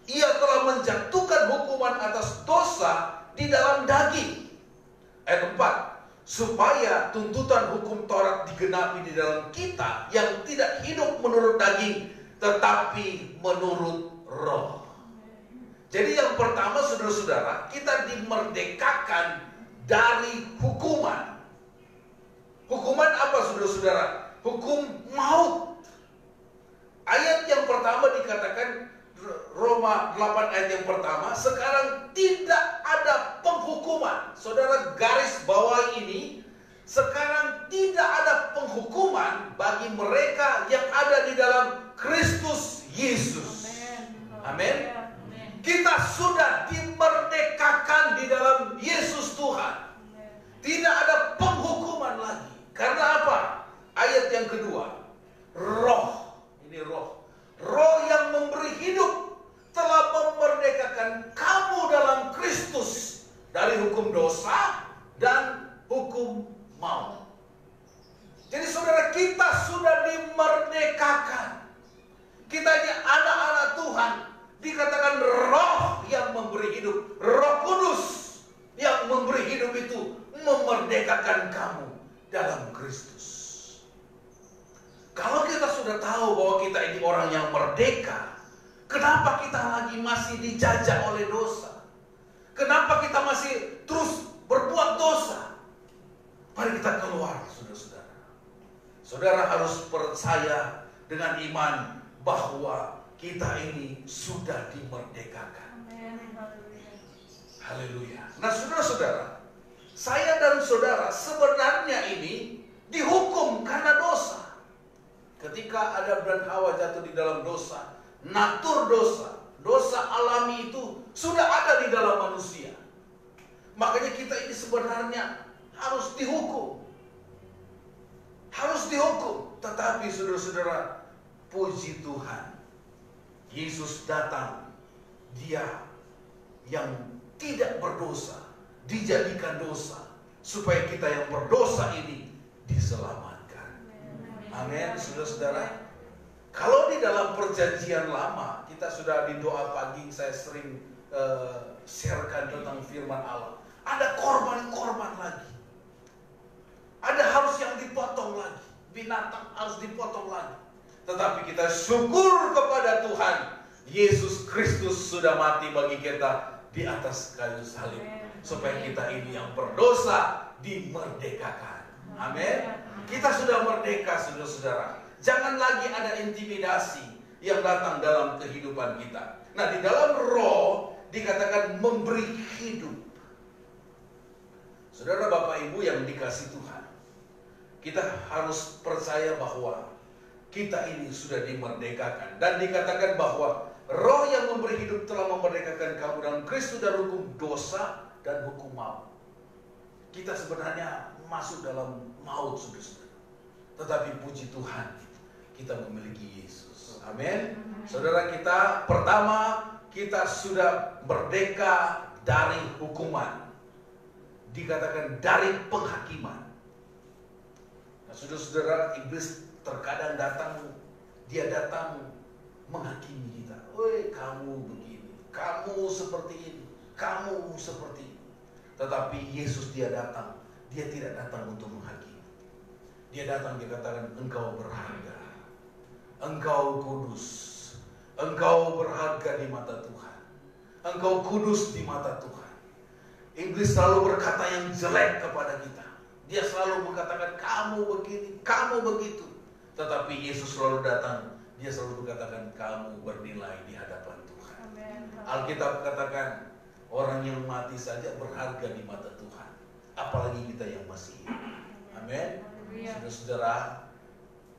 Ia telah menjatuhkan hukuman atas dosa di dalam daging. Ayat 4, supaya tuntutan hukum Taurat digenapi di dalam kita yang tidak hidup menurut daging, tetapi menurut roh. Jadi yang pertama, saudara-saudara, kita dimerdekakan dari hukuman. Hukuman apa, saudara-saudara? Hukum maut. Ayat yang pertama dikatakan, Roma 8 ayat yang pertama, sekarang tidak ada penghukuman. Saudara garis bawah ini, sekarang tidak ada penghukuman bagi mereka yang ada di dalam Kristus Yesus. Amin. Kita sudah dimerdekakan di dalam Yesus Tuhan. Tidak ada penghukuman lagi. Karena apa? Ayat yang kedua, roh. Ini roh. Roh yang memberi hidup telah memerdekakan kamu dalam Kristus dari hukum dosa dan hukum maut. Jadi saudara, kita sudah dimerdekakan. Kita ini anak-anak Tuhan. Dikatakan roh yang memberi hidup. Roh Kudus yang memberi hidup itu memerdekakan kamu dalam Kristus. Kalau kita sudah tahu bahwa kita ini orang yang merdeka, kenapa kita lagi masih dijajah oleh dosa? Kenapa kita masih terus berbuat dosa? Mari kita keluar, saudara-saudara. Saudara harus percaya dengan iman bahwa kita ini sudah dimerdekakan. Haleluya. Nah, saudara-saudara, saya dan saudara sebenarnya ini dihukum karena dosa. Ketika Adam dan Hawa jatuh di dalam dosa, natur dosa, dosa alami itu sudah ada di dalam manusia. Makanya kita ini sebenarnya harus dihukum. Harus dihukum. Tetapi saudara-saudara, puji Tuhan, Yesus datang. Dia yang tidak berdosa dijadikan dosa, supaya kita yang berdosa ini diselamatkan. Amin, saudara-saudara. Kalau di dalam perjanjian lama, kita sudah di doa pagi, saya sering sharekan tentang firman Allah. Ada korban-korban lagi. Ada harus yang dipotong lagi. Binatang harus dipotong lagi. Tetapi kita syukur kepada Tuhan, Yesus Kristus sudah mati bagi kita di atas kayu salib, supaya kita ini yang berdosa dimerdekakan. Amin. Kita sudah merdeka, saudara-saudara. Jangan lagi ada intimidasi yang datang dalam kehidupan kita. Nah, di dalam roh dikatakan memberi hidup. Saudara, Bapak, Ibu yang dikasih Tuhan, kita harus percaya bahwa kita ini sudah dimerdekakan. Dan dikatakan bahwa roh yang memberi hidup telah memerdekakan kamu dalam Kristus dari hukum dosa dan hukum maut. Kita sebenarnya masuk dalam maut, saudara-saudara. Tetapi puji Tuhan, kita memiliki Yesus. Amin. Saudara, kita pertama, kita sudah merdeka dari hukuman. Dikatakan dari penghakiman. Nah, saudara-saudara, iblis terkadang datang, dia datang menghakimi kita. Woi, kamu begini, kamu seperti ini, kamu seperti ini. Tetapi Yesus dia datang, dia tidak datang untuk menghakimi. Dia datang, dia katakan, engkau berharga, engkau kudus, Engkau berharga di mata Tuhan. Engkau kudus di mata Tuhan. Iblis selalu berkata yang jelek kepada kita. Dia selalu mengatakan kamu begini, kamu begitu. Tetapi Yesus selalu datang. Dia selalu berkatakan kamu bernilai di hadapan Tuhan. Amen. Alkitab katakan orang yang mati saja berharga di mata Tuhan. Apalagi kita yang masih hidup. Amin. Saudara-saudara,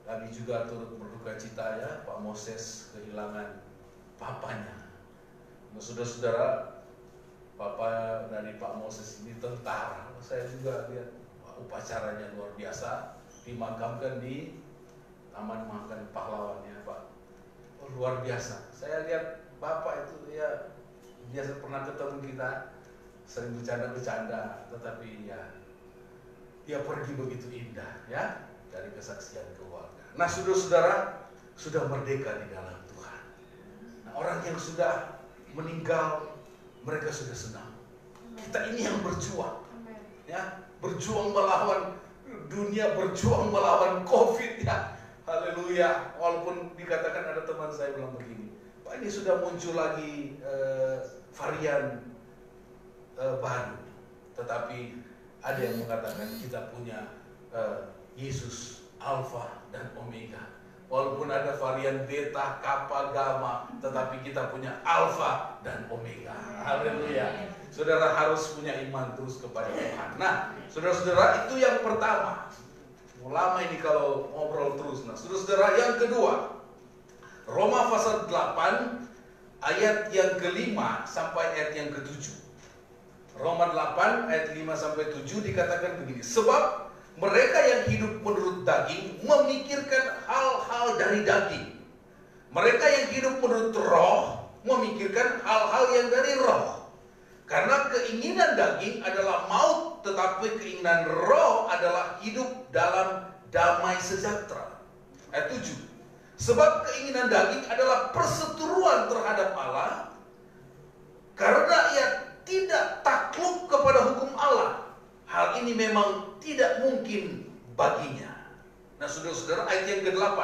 kami juga turut berduka cita ya, Pak Moses kehilangan papanya. Saudara-saudara, papa dari Pak Moses ini tentara. Saya juga lihat upacaranya luar biasa, dimakamkan di Taman Makam Pahlawan ya Pak. Oh, luar biasa. Saya lihat Bapak itu ya biasa pernah ketemu kita, sering bercanda-bercanda, tetapi ya dia pergi begitu indah ya dari kesaksian keluarga. Nah, saudara-saudara sudah merdeka di dalam Tuhan. Nah, orang yang sudah meninggal mereka sudah senang. Kita ini yang berjuang, ya, berjuang melawan dunia, berjuang melawan COVID ya. Haleluya. Walaupun dikatakan ada teman saya bilang begini, Pak ini sudah muncul lagi varian baru, tetapi ada yang mengatakan kita punya Yesus Alfa dan Omega. Walaupun ada varian Beta, Kappa, Gamma, tetapi kita punya Alfa dan Omega. Haleluya. Saudara harus punya iman terus kepada Tuhan. Nah, saudara-saudara itu yang pertama. Lama ini kalau ngobrol terus. Nah, saudara-saudara yang kedua, Roma pasal 8 ayat yang ke-5 sampai ayat yang ke-7. Roma 8 ayat 5 sampai 7 dikatakan begini. Sebab mereka yang hidup menurut daging memikirkan hal-hal dari daging. Mereka yang hidup menurut roh memikirkan hal-hal yang dari roh. Karena keinginan daging adalah maut, tetapi keinginan roh adalah hidup dalam damai sejahtera. Ayat 7. Sebab keinginan daging adalah perseteruan terhadap Allah, karena ia tidak takluk kepada hukum Allah. Hal ini memang tidak mungkin baginya. Nah, saudara-saudara, ayat yang ke-8.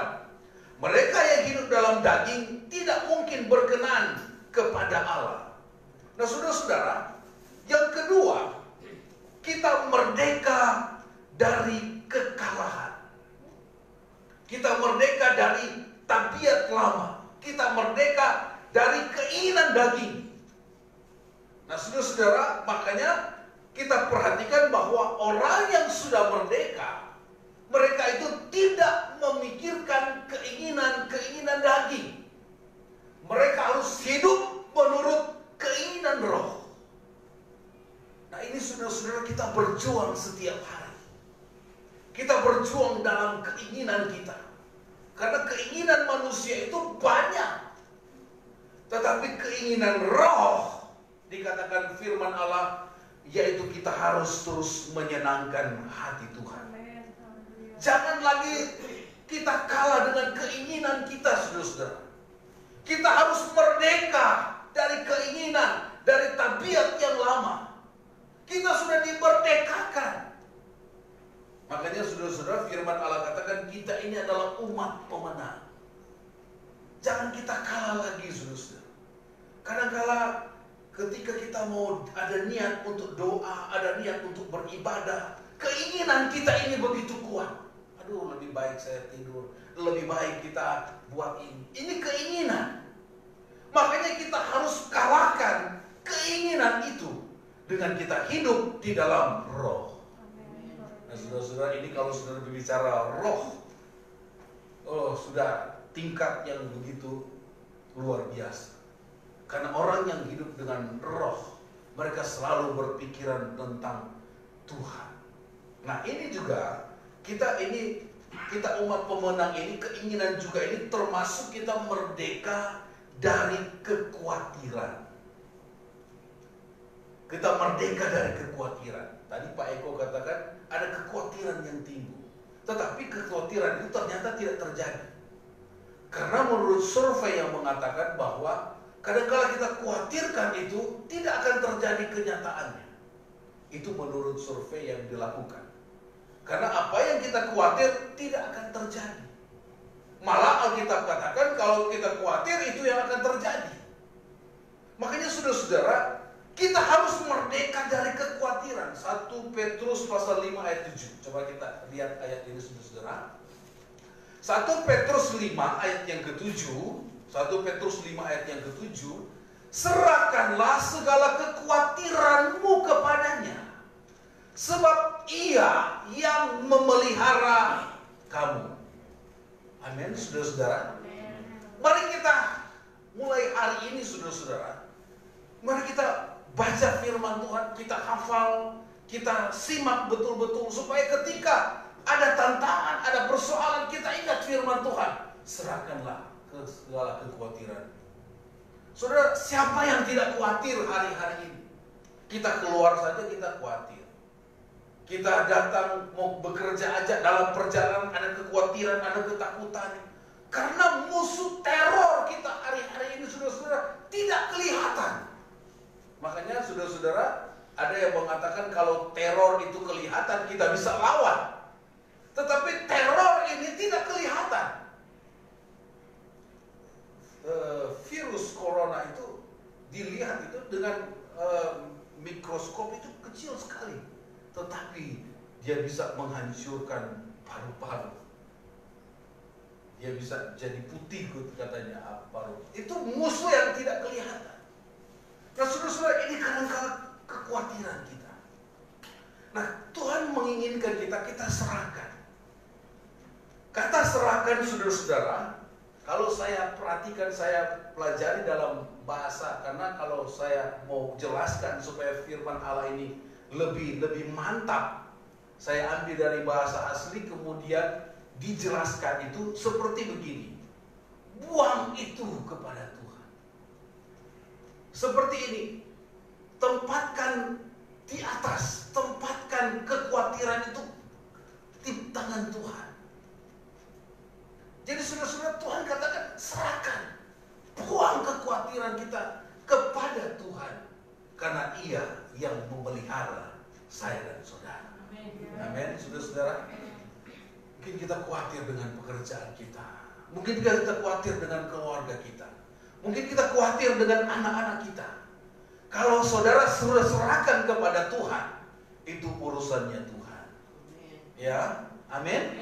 Mereka yang hidup dalam daging tidak mungkin berkenan kepada Allah. Nah, saudara-saudara, yang kedua, kita merdeka dari kekalahan. Kita merdeka dari tabiat lama. Kita merdeka dari keinginan daging. Nah, saudara-saudara, makanya kita perhatikan bahwa orang yang sudah merdeka, mereka itu tidak memikirkan keinginan-keinginan daging. Mereka harus hidup menurut keinginan roh. Nah, ini saudara-saudara, kita berjuang setiap hari. Kita berjuang dalam keinginan kita. Karena keinginan manusia itu banyak. Tetapi keinginan roh, dikatakan firman Allah, yaitu kita harus terus menyenangkan hati Tuhan. Jangan lagi kita kalah dengan keinginan kita, saudara-saudara. Kita harus merdeka dari keinginan, dari tabiat yang lama. Kita sudah dimerdekakan. Makanya saudara-saudara, firman Allah katakan kita ini adalah umat pemenang. Jangan kita kalah lagi, saudara-saudara. Kadang-kala ketika kita mau ada niat untuk doa, ada niat untuk beribadah, keinginan kita ini begitu kuat. Aduh, lebih baik saya tidur, lebih baik kita buat ini. Ini keinginan. Makanya kita harus kalahkan keinginan itu dengan kita hidup di dalam roh. Nah, saudara-saudara, ini kalau saudara berbicara roh, oh, sudah tingkat yang begitu luar biasa. Karena orang yang hidup dengan roh, mereka selalu berpikiran tentang Tuhan. Nah, ini juga kita umat pemenang ini, keinginan juga ini termasuk kita merdeka dari kekhawatiran. Kita merdeka dari kekhawatiran. Tadi Pak Eko katakan ada kekhawatiran yang timbul. Tetapi kekhawatiran itu ternyata tidak terjadi. Karena menurut survei yang mengatakan bahwa kadang-kala kita khawatirkan itu tidak akan terjadi kenyataannya. Itu menurut survei yang dilakukan. Karena apa yang kita khawatir tidak akan terjadi. Malah Alkitab katakan kalau kita khawatir itu yang akan terjadi. Makanya saudara-saudara, kita harus merdeka dari kekhawatiran. 1 Petrus pasal 5 ayat 7. Coba kita lihat ayat ini saudara-saudara. 1 Petrus 5 ayat yang ke-7. 1 Petrus 5 ayat yang ke-7. Serahkanlah segala kekhawatiranmu kepadanya, sebab Ia yang memelihara kamu. Amin, saudara-saudara. Mari kita mulai hari ini, saudara-saudara, mari kita baca firman Tuhan, kita hafal, kita simak betul-betul, supaya ketika ada tantangan, ada persoalan, kita ingat firman Tuhan. Serahkanlah segala kekhawatiran. Saudara, siapa yang tidak khawatir hari-hari ini? Kita keluar saja kita khawatir. Kita datang mau bekerja aja, dalam perjalanan ada kekhawatiran, ada ketakutan. Karena musuh teror kita hari-hari ini, saudara-saudara, tidak kelihatan. Makanya saudara-saudara, ada yang mengatakan kalau teror itu kelihatan, kita bisa lawan. Tetapi teror ini tidak kelihatan. Virus corona itu dilihat itu dengan mikroskop itu kecil sekali. Tetapi dia bisa menghancurkan paru-paru. Dia bisa jadi putih katanya paru. Itu musuh yang tidak kelihatan. Nah saudara-saudara, ini kadang-kadang kekhawatiran kita. Nah Tuhan menginginkan kita serahkan. Kata serahkan saudara-saudara, kalau saya perhatikan, saya pelajari dalam bahasa, karena kalau saya mau jelaskan supaya firman Allah ini lebih mantap, saya ambil dari bahasa asli kemudian dijelaskan itu seperti begini. Buang itu kepada Tuhan. Seperti ini. Tempatkan di atas, tempatkan kekhawatiran itu di tangan Tuhan. Jadi saudara-saudara, Tuhan katakan serahkan, buang kekhawatiran kita kepada Tuhan, karena Ia yang memelihara saya dan saudara. Amin, saudara-saudara. Mungkin kita khawatir dengan pekerjaan kita, mungkin kita khawatir dengan keluarga kita, mungkin kita khawatir dengan anak-anak kita. Kalau saudara sudah serahkan kepada Tuhan, itu urusannya Tuhan. Ya, amin.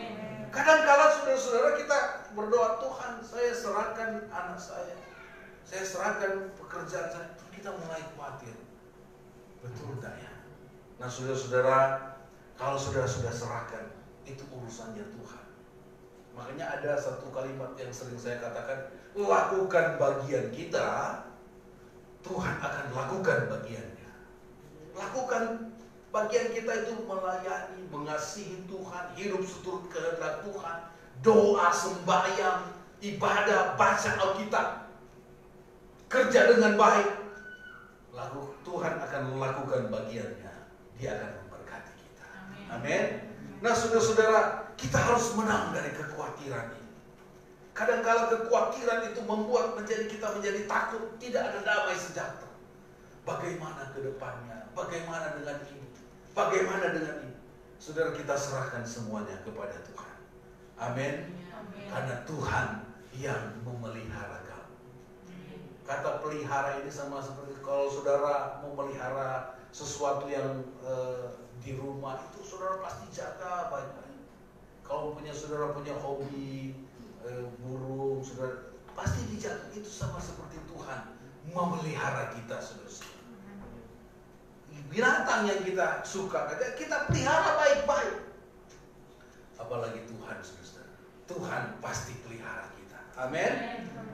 Kadang-kala saudara-saudara kita berdoa, Tuhan saya serahkan anak saya serahkan pekerjaan saya, kita mulai khawatir. Betul tak ya? Nah saudara-saudara, kalau sudah serahkan, itu urusannya Tuhan. Makanya ada satu kalimat yang sering saya katakan, lakukan bagian kita, Tuhan akan lakukan bagiannya. Lakukan bagian kita itu melayani, mengasihi Tuhan, hidup seturut kehendak Tuhan, doa, sembahyang, ibadah, baca Alkitab, kerja dengan baik. Lalu Tuhan akan melakukan bagiannya. Dia akan memberkati kita. Amin. Nah saudara-saudara, kita harus menang dari kekhawatiran ini. Kadang-kala kekhawatiran itu membuat kita menjadi takut, tidak ada damai sejahtera. Bagaimana ke depannya? Bagaimana dengan ini? Bagaimana dengan ini? Saudara, kita serahkan semuanya kepada Tuhan. Amin. Karena Tuhan yang memelihara kamu. Kata pelihara ini sama seperti kalau saudara memelihara sesuatu yang di rumah, itu saudara pasti jaga baik-baik. Kalau saudara punya hobi burung, saudara pasti dijaga. Itu sama seperti Tuhan memelihara kita, saudara. Binatang yang kita suka, kita pelihara baik-baik. Apalagi Tuhan, saudara. Tuhan pasti pelihara kita. Amin.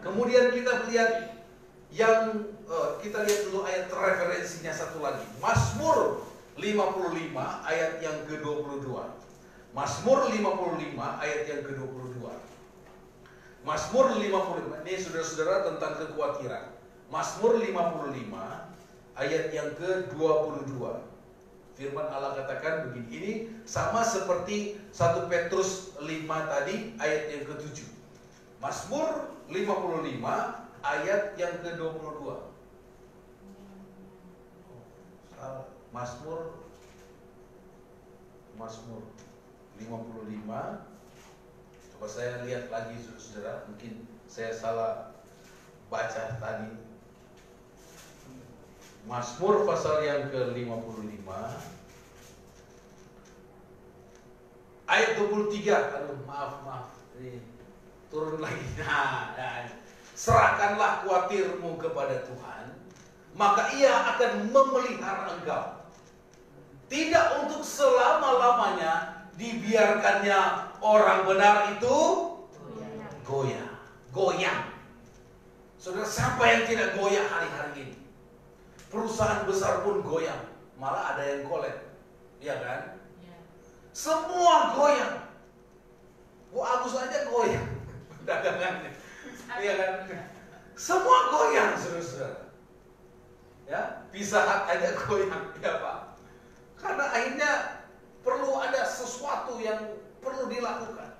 Kemudian kita lihat kita lihat dulu ayat referensinya satu lagi. Mazmur 55 ayat yang ke-22. Mazmur 55 ayat yang ke-22. Mazmur 55, ini saudara-saudara tentang kekhawatiran. Mazmur 55 ayat yang ke-22. Firman Allah katakan begini. Ini sama seperti 1 Petrus 5 tadi ayat yang ke-7. Mazmur 55 ayat yang ke-22. Mazmur 55 Coba saya lihat lagi saudara, mungkin saya salah baca tadi. Mazmur pasal yang ke-55 ayat 23. Aduh, maaf. Ini turun lagi. Nah. Serahkanlah khawatirmu kepada Tuhan, maka Ia akan memelihara engkau. Tidak untuk selama-lamanya dibiarkannya orang benar itu goyang. Saudara, siapa yang tidak goyang hari-hari ini? Perusahaan besar pun goyang, malah ada yang kolek, ya kan? Semua goyang. Bu Agus aja goyang dagangannya, ya kan? Semua goyang, saudara. Ya, Pizza Hut aja goyang, ya Pak. Karena akhirnya perlu ada sesuatu yang perlu dilakukan.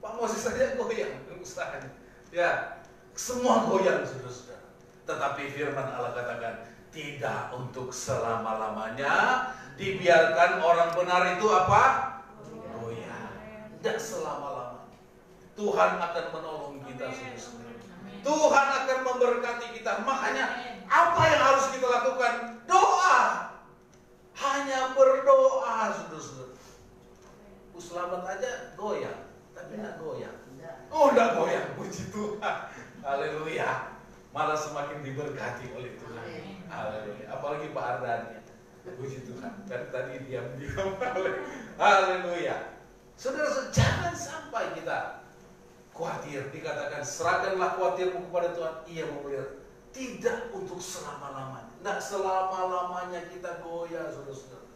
Pak Moses saja goyang usahanya. Ya, semua goyang, saudara. Tetapi firman Allah katakan, tidak untuk selama-lamanya dibiarkan orang benar itu apa? Goyang. Tidak selama-lamanya. Tuhan akan menolong kita, saudara. Tuhan akan memberkati kita. Makanya apa yang harus kita lakukan? Doa. Hanya berdoa, saudara. Selamat aja goyang, tapi tidak goyang. Oh, tidak goyang, puji Tuhan. Haleluya. Malah semakin diberkati oleh Tuhan. Haleluya. Apalagi Pak Ardan, puji Tuhan. Kan tadi diam-diam. Haleluya. Saudara, jangan sampai kita khawatir. Dikatakan serahkanlah khawatirmu kepada Tuhan, Ia memelihara. Tidak untuk selama-lamanya. Tidak selama-lamanya kita goyah, saudara-saudara.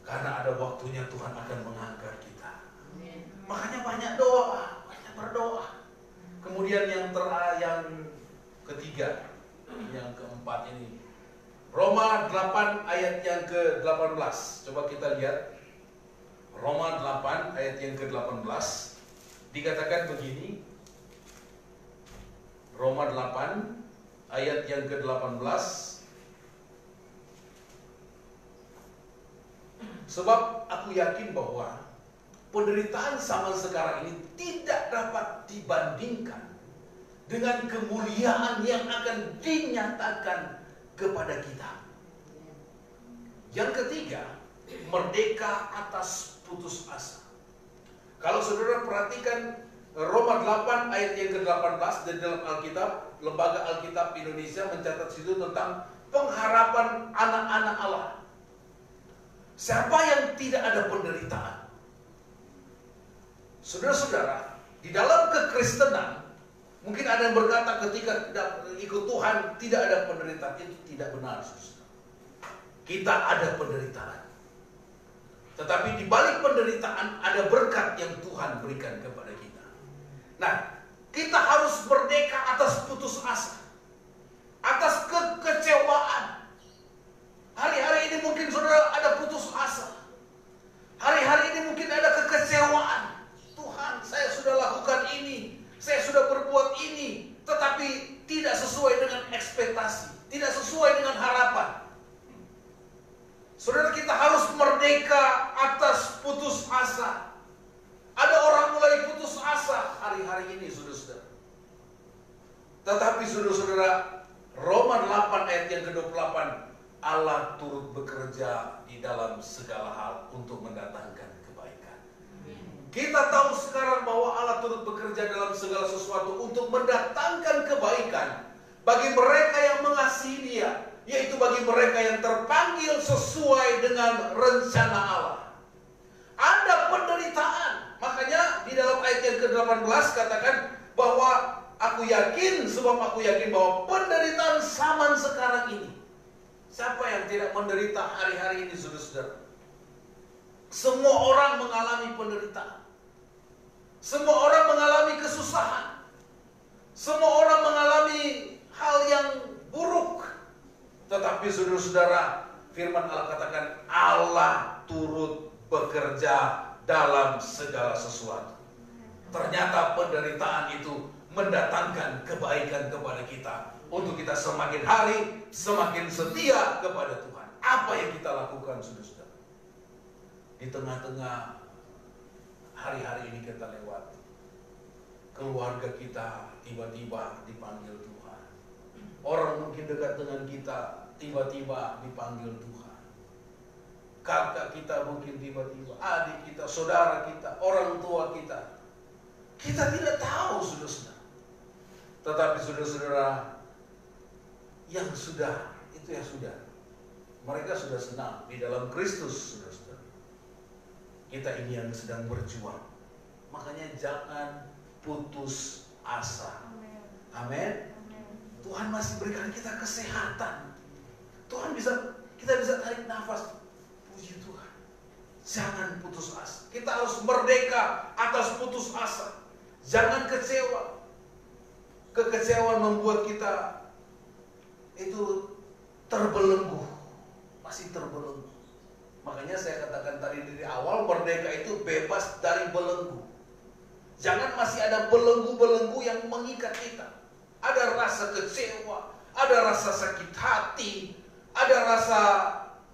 Karena ada waktunya Tuhan akan mengangkat kita. Makanya banyak doa, banyak berdoa. Kemudian yang ketiga, yang keempat ini, Roma 8 ayat yang ke-18. Coba kita lihat Roma 8 ayat yang ke-18. Dikatakan begini, Roma 8 ayat yang ke-18. Sebab aku yakin bahwa penderitaan zaman sekarang ini tidak dapat dibandingkan dengan kemuliaan yang akan dinyatakan kepada kita. Yang ketiga, merdeka atas putus asa. Kalau saudara perhatikan Roma 8 ayat yang ke-18 di dalam Alkitab, Lembaga Alkitab Indonesia mencatat situ tentang pengharapan anak-anak Allah. Siapa yang tidak ada penderitaan? Saudara-saudara, di dalam kekristenan mungkin ada yang berkata ketika ikut Tuhan tidak ada penderitaan. Itu tidak benar, saudara. Kita ada penderitaan. Tetapi di balik penderitaan ada berkat yang Tuhan berikan kepada kita. Nah, kita harus merdeka atas putus asa, atas kekecewaan. Hari-hari ini mungkin saudara ada putus asa. Hari-hari ini mungkin ada kekecewaan. Tuhan, saya sudah lakukan ini, saya sudah berbuat ini, tetapi tidak sesuai dengan ekspektasi, tidak sesuai dengan harapan. Saudara, kita harus merdeka atas putus asa. Ada orang mulai putus asa hari-hari ini, saudara-saudara. Tetapi saudara-saudara, Roma 8 ayat yang ke-28, Allah turut bekerja di dalam segala hal untuk mendatangkan kebaikan. Kita tahu sekarang bahwa Allah turut bekerja dalam segala sesuatu untuk mendatangkan kebaikan bagi mereka yang mengasihi Dia, yaitu bagi mereka yang terpanggil sesuai dengan rencana Allah. Ada penderitaan. Makanya di dalam ayat yang ke-18 katakan bahwa aku yakin, sebab aku yakin bahwa penderitaan zaman sekarang ini. Siapa yang tidak menderita hari-hari ini, saudara-saudara? Semua orang mengalami penderitaan. Semua orang mengalami kesusahan. Semua orang mengalami hal yang buruk. Tetapi saudara-saudara, firman Allah katakan Allah turut bekerja dalam segala sesuatu. Ternyata penderitaan itu mendatangkan kebaikan kepada kita, untuk kita semakin hari semakin setia kepada Tuhan. Apa yang kita lakukan, saudara-saudara? Di tengah-tengah hari-hari ini kita lewati, keluarga kita tiba-tiba dipanggil Tuhan. Orang mungkin dekat dengan kita tiba-tiba dipanggil Tuhan. Kakak kita mungkin tiba-tiba, adik kita, saudara kita, orang tua kita. Kita tidak tahu, saudara-saudara. Tetapi saudara-saudara, yang sudah, itu yang sudah. Mereka sudah senang di dalam Kristus, saudara-saudara. Kita ini yang sedang berjuang. Makanya jangan putus asa. Amin. Tuhan masih berikan kita kesehatan. Kita bisa tarik nafas. Puji Tuhan. Jangan putus asa. Kita harus merdeka atas putus asa. Jangan kecewa. Kekecewaan membuat kita itu terbelenggu. Masih terbelenggu. Makanya saya katakan tadi dari awal, merdeka itu bebas dari belenggu. Jangan masih ada belenggu-belenggu yang mengikat kita. Ada rasa kecewa, ada rasa sakit hati, ada rasa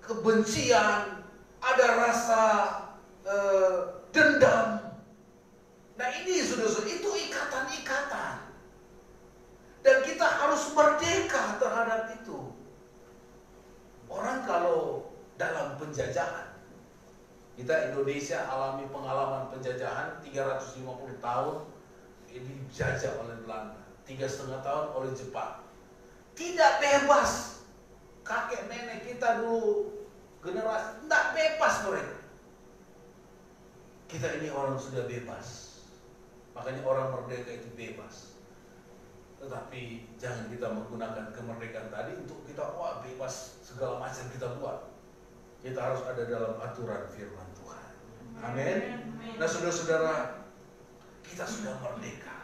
kebencian, ada rasa dendam. Nah ini saudara-saudara, itu ikatan-ikatan. Dan kita harus merdeka terhadap itu. Orang kalau dalam penjajahan, kita Indonesia alami pengalaman penjajahan 350 tahun, ini dijajah oleh Belanda, 3,5 tahun oleh Jepang. Tidak bebas. Kakek nenek kita dulu, generasi, tidak bebas mereka. Kita ini orang sudah bebas. Makanya orang merdeka itu bebas. Tetapi jangan kita menggunakan kemerdekaan tadi untuk kita, wah bebas segala macam kita buat. Kita harus ada dalam aturan firman Tuhan. Amin. Nah saudara-saudara, kita sudah merdeka.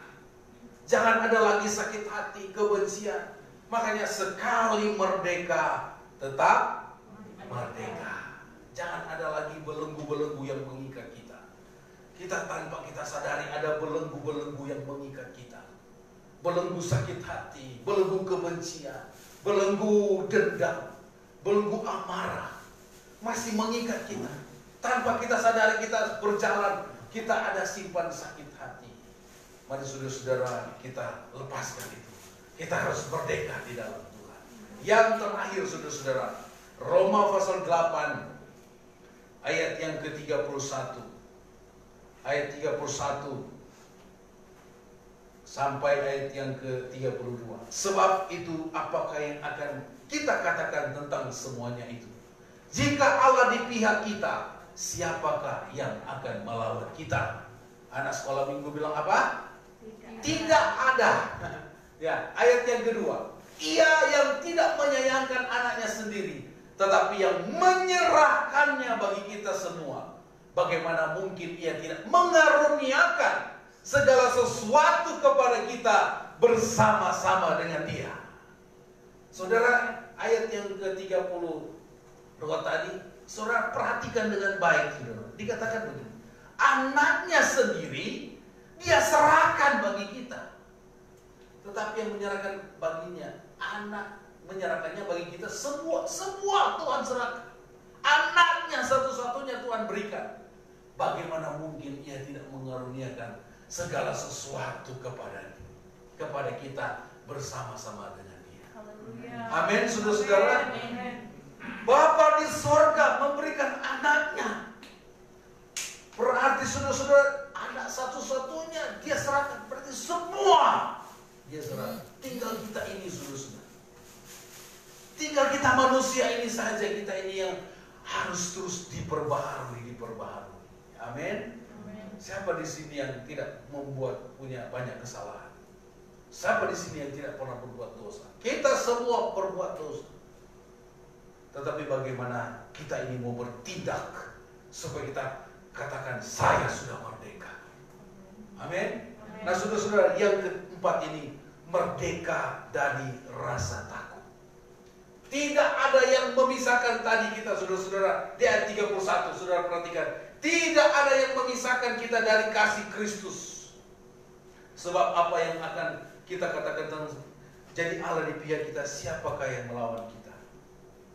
Jangan ada lagi sakit hati, kebencian. Makanya sekali merdeka, tetap merdeka. Jangan ada lagi belenggu-belenggu yang mengikat kita. Kita tanpa kita sadari ada belenggu-belenggu yang mengikat kita. Belenggu sakit hati, belenggu kebencian, belenggu dendam, belenggu amarah. Masih mengikat kita. Tanpa kita sadari kita berjalan, kita ada simpan sakit hati. Mari saudara-saudara, kita lepaskan itu. Kita harus merdeka di dalam Tuhan. Yang terakhir saudara-saudara, Roma pasal 8 ayat yang ke-31. Ayat 31 sampai ayat yang ke-32. Sebab itu apakah yang akan kita katakan tentang semuanya itu? Jika Allah di pihak kita, siapakah yang akan melawan kita? Anak sekolah minggu bilang apa? Tidak ada. Ya, ayat yang kedua. Ia yang tidak menyayangkan anaknya sendiri, tetapi yang menyerahkannya bagi kita semua. Bagaimana mungkin ia tidak mengaruniakan segala sesuatu kepada kita bersama-sama dengan dia? Saudara, ayat yang ke-32 tadi, saudara perhatikan dengan baik, saudara. Dikatakan begini, anaknya sendiri dia serahkan bagi kita. Tetapi yang menyerahkan baginya, anak menyerahkannya bagi kita semua Tuhan serahkan. Anaknya satu-satunya Tuhan berikan. Bagaimana mungkin ia tidak mengaruniakan segala sesuatu kepada kita bersama-sama dengan dia. Amin, saudara-saudara. Bapa di sorga memberikan anaknya. Berarti saudara-saudara, anak satu-satunya dia serahkan. Berarti semua dia serahkan. Tinggal kita ini saudara-saudara. Tinggal kita manusia ini saja, kita ini yang harus terus diperbaharui. Amin. Siapa di sini yang tidak punya banyak kesalahan? Siapa di sini yang tidak pernah berbuat dosa? Kita semua berbuat dosa. Tetapi bagaimana kita ini mau bertindak supaya kita katakan saya sudah merdeka. Amin. Nah saudara-saudara, yang keempat ini, merdeka dari rasa takut. Tidak ada yang memisahkan tadi kita, saudara-saudara. Di ayat 31, saudara perhatikan. Tidak ada yang memisahkan kita dari kasih Kristus. Sebab apa yang akan kita katakan tentang jadi Allah di pihak kita, siapakah yang melawan kita?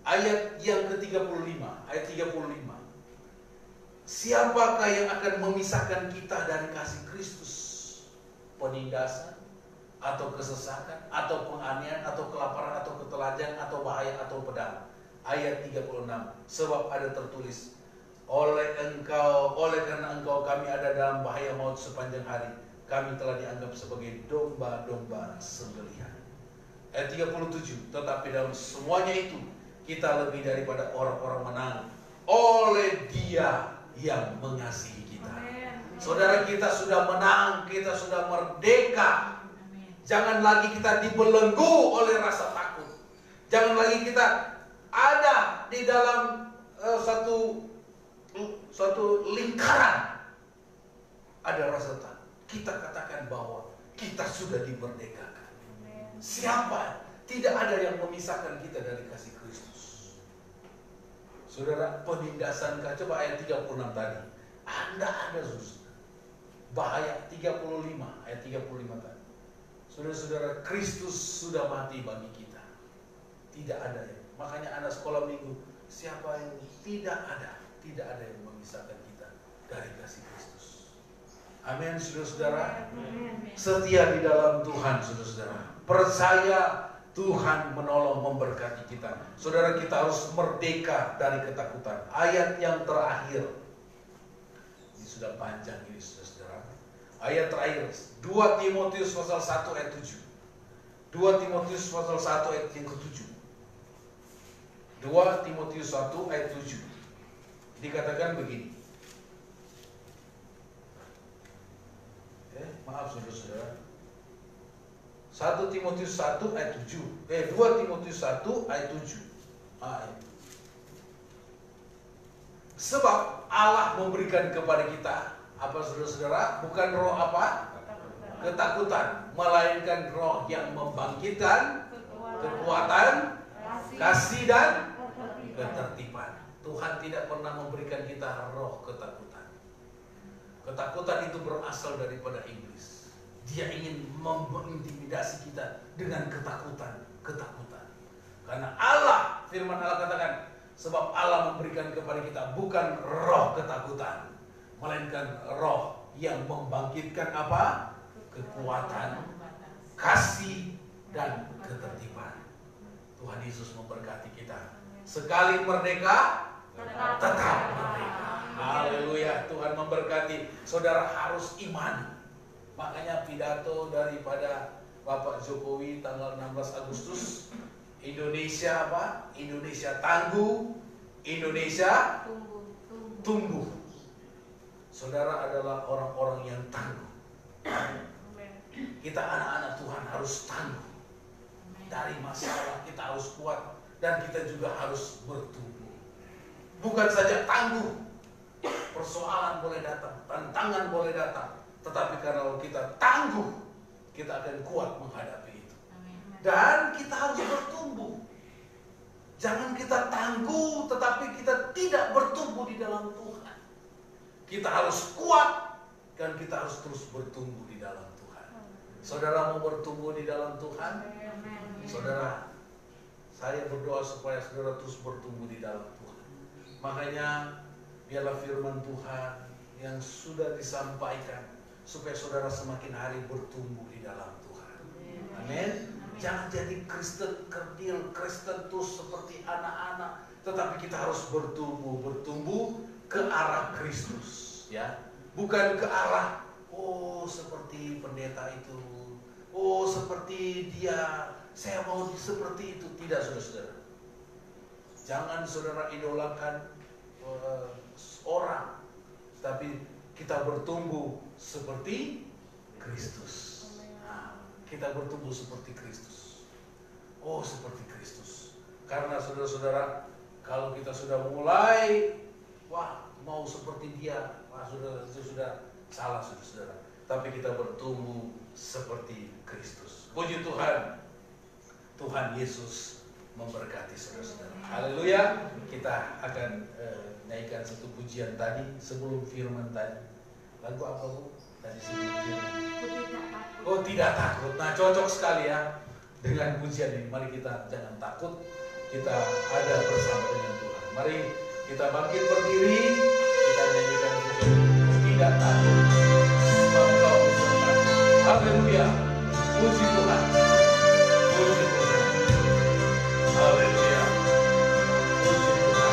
Ayat yang ke-35, ayat 35. Siapakah yang akan memisahkan kita dari kasih Kristus? penindasan, atau kesesakan, atau penganiayaan, atau kelaparan, atau ketelanjangan, atau bahaya, atau pedang. Ayat 36, sebab ada tertulis, oleh karena engkau kami ada dalam bahaya maut sepanjang hari, kami telah dianggap sebagai domba-domba sembelihan. Ayat 37, tetapi dalam semuanya itu kita lebih daripada orang-orang menang oleh Dia yang mengasihi kita. Saudara, kita sudah menang, kita sudah merdeka. Jangan lagi kita dibelenggu oleh rasa takut. Jangan lagi kita ada di dalam suatu lingkaran. Ada rasa takut. Kita katakan bahwa kita sudah dimerdekakan. Siapa? Tidak ada yang memisahkan kita dari kasih Kristus. Saudara, penindasan, coba ayat 36 tadi. Anda ada bahaya 35, ayat 35 tadi. Saudara-saudara, Kristus sudah mati bagi kita. Tidak ada yang. Makanya anak sekolah minggu, siapa yang tidak ada yang memisahkan kita dari kasih Kristus. Amin, saudara-saudara. Setia di dalam Tuhan, saudara-saudara. Percaya Tuhan menolong, memberkati kita. Saudara, kita harus merdeka dari ketakutan. Ayat yang terakhir. Ini sudah panjang ini, saudara-saudara. Ayat terakhir, 2 Timotius pasal 1 ayat 7. 2 Timotius pasal 1 ayat yang ke-7. 2 Timotius 1 ayat 7. Dikatakan begini. Maaf saudara-saudara. 1 Timotius 1 ayat 7. 2 Timotius 1 ayat 7. Sebab Allah memberikan kepada kita apa saudara-saudara? Bukan roh apa? Ketakutan, melainkan roh yang membangkitkan kekuatan, kasih dan ketertiban. Tuhan tidak pernah memberikan kita roh ketakutan. Ketakutan itu berasal daripada iblis. Dia ingin mengintimidasi kita dengan ketakutan. Karena Allah, firman Allah katakan, sebab Allah memberikan kepada kita bukan roh ketakutan, melainkan roh yang membangkitkan apa? Kekuatan, kasih, dan ketertiban. Tuhan Yesus memberkati kita. Sekali merdeka, tetap merdeka. Haleluya, Tuhan memberkati. Saudara harus iman. Makanya pidato daripada Bapak Jokowi tanggal 16 Agustus, Indonesia apa? Indonesia tangguh, Indonesia tumbuh. Saudara adalah orang-orang yang tangguh. Kita anak-anak Tuhan harus tangguh. Dari masalah kita harus kuat. Dan kita juga harus bertumbuh. Bukan saja tangguh. Persoalan boleh datang, tantangan boleh datang. Tetapi kalau kita tangguh, kita akan kuat menghadapi itu. Dan kita harus bertumbuh. Jangan kita tangguh, tetapi kita tidak bertumbuh di dalam Tuhan. Kita harus kuat, dan kita harus terus bertumbuh di dalam Tuhan. Saudara mau bertumbuh di dalam Tuhan? Saudara, saya berdoa supaya saudara terus bertumbuh di dalam Tuhan. Makanya, biarlah firman Tuhan yang sudah disampaikan, supaya saudara semakin hari bertumbuh di dalam Tuhan. Amin. Jangan jadi Kristen kerdil, Kristen terus seperti anak-anak, tetapi kita harus bertumbuh ke arah Kristus, ya. Bukan ke arah seperti pendeta itu, seperti dia, saya mau seperti itu. Tidak, saudara-saudara. Jangan saudara idolakan orang, tapi kita bertumbuh seperti Kristus. Kita bertumbuh seperti Kristus. Seperti Kristus. Karena saudara-saudara, kalau kita sudah mulai, mau seperti dia, itu sudah salah, saudara-saudara. Tapi kita bertumbuh seperti Kristus. Puji Tuhan. Tuhan Yesus memberkati saudara-saudara. Haleluya. Kita akan naikkan satu pujian tadi sebelum firman tadi. Lagu apa, Bu? Tadi sebelum firman. Tidak takut. Nah, cocok sekali ya dengan pujian ini. Mari kita jangan takut. Kita ada bersama dengan Tuhan. Mari kita bangkit berdiri. Kita nyanyikan pujian. Tidak takut. Sebab Kau besertaku. Haleluya. Puji Tuhan. Puji Tuhan. Haleluya. Puji Tuhan.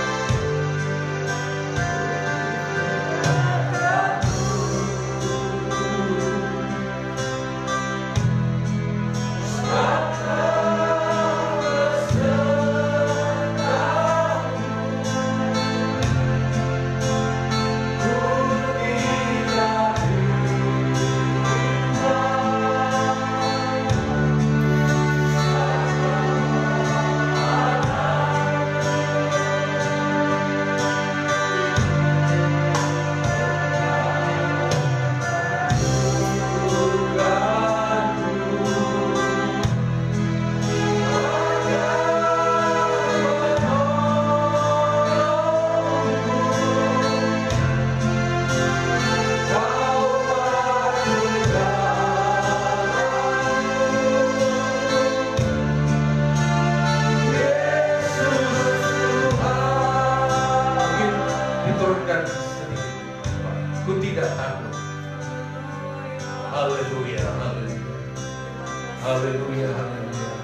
Haleluya, haleluya.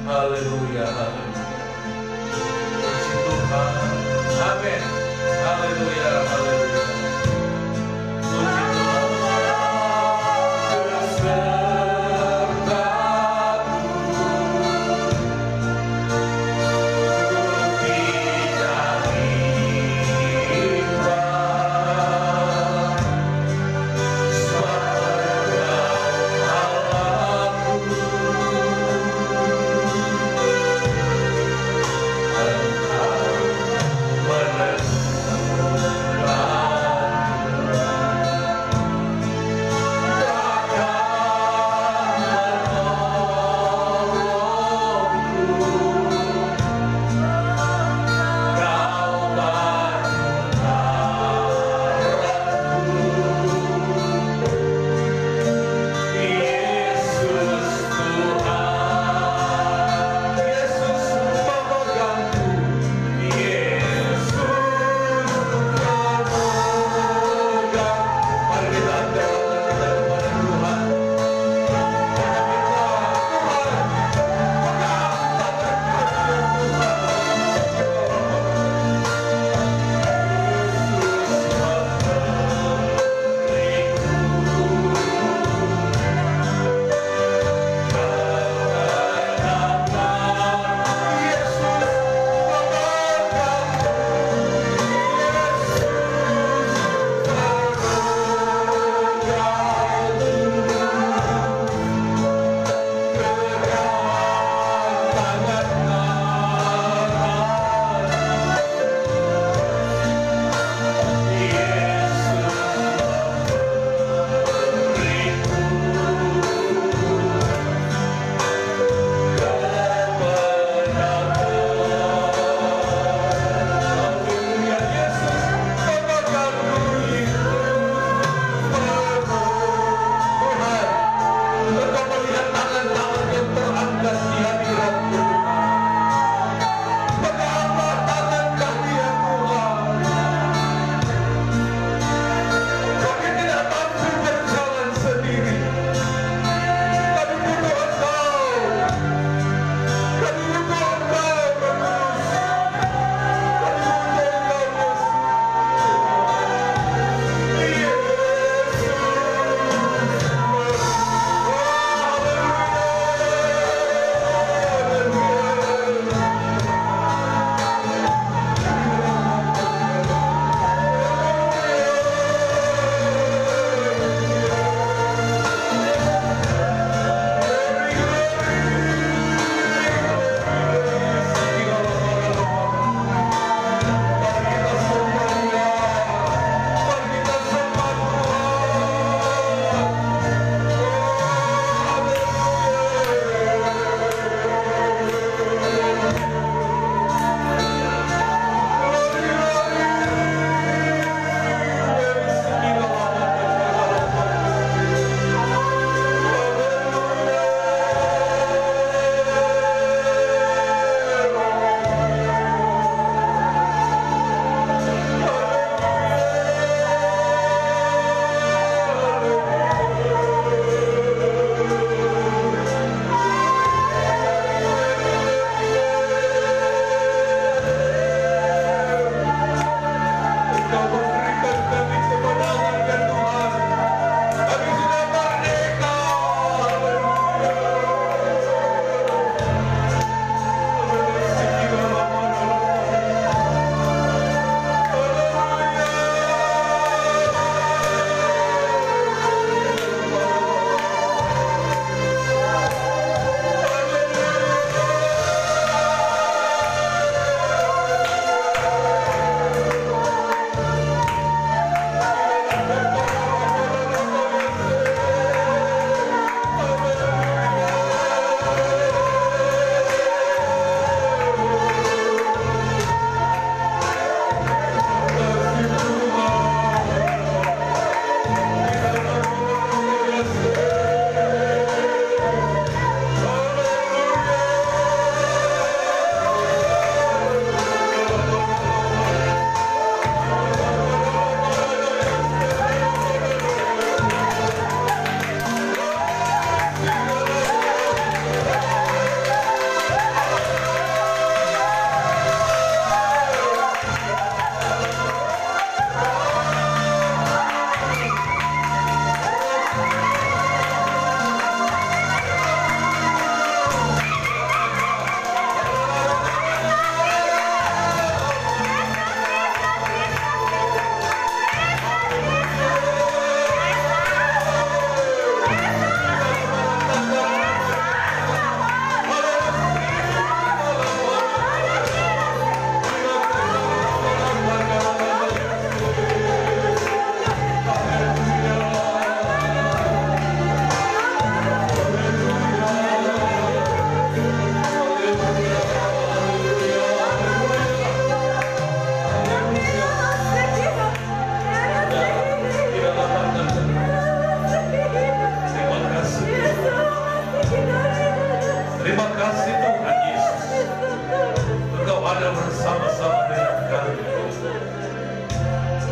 Haleluya, haleluya. Puji Tuhan. Amin. Haleluya, haleluya. Puji Tuhan. Besertaku, ku tidak imbang. Engkau menentukan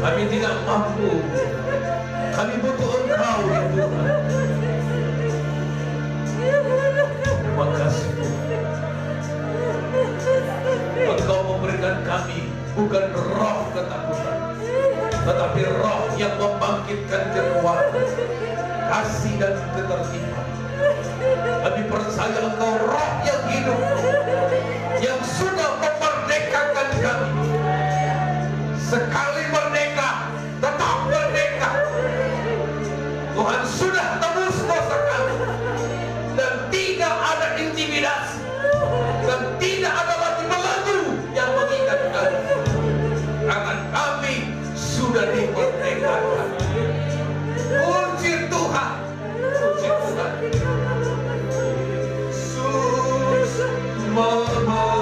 Kami tidak mampu. Kami butuh Engkau ya Tuhan. Terima kasih Tuhan. Engkau memberikan kami bukan roh ketakutan, tetapi roh yang membangkitkan kekuatan, kasih dan ketertiban. Kami percaya Engkau roh yang hidup, yang sudah memerdekakan kami. Sekali merdeka, tetap merdeka. Tuhan sudah tebus dosa kami, dan tidak ada intimidasi, dan tidak ada lagi belenggu yang mengikat kami, karena kami sudah dimerdekakan. Puji Tuhan, puji Tuhan. Yesus memegangku.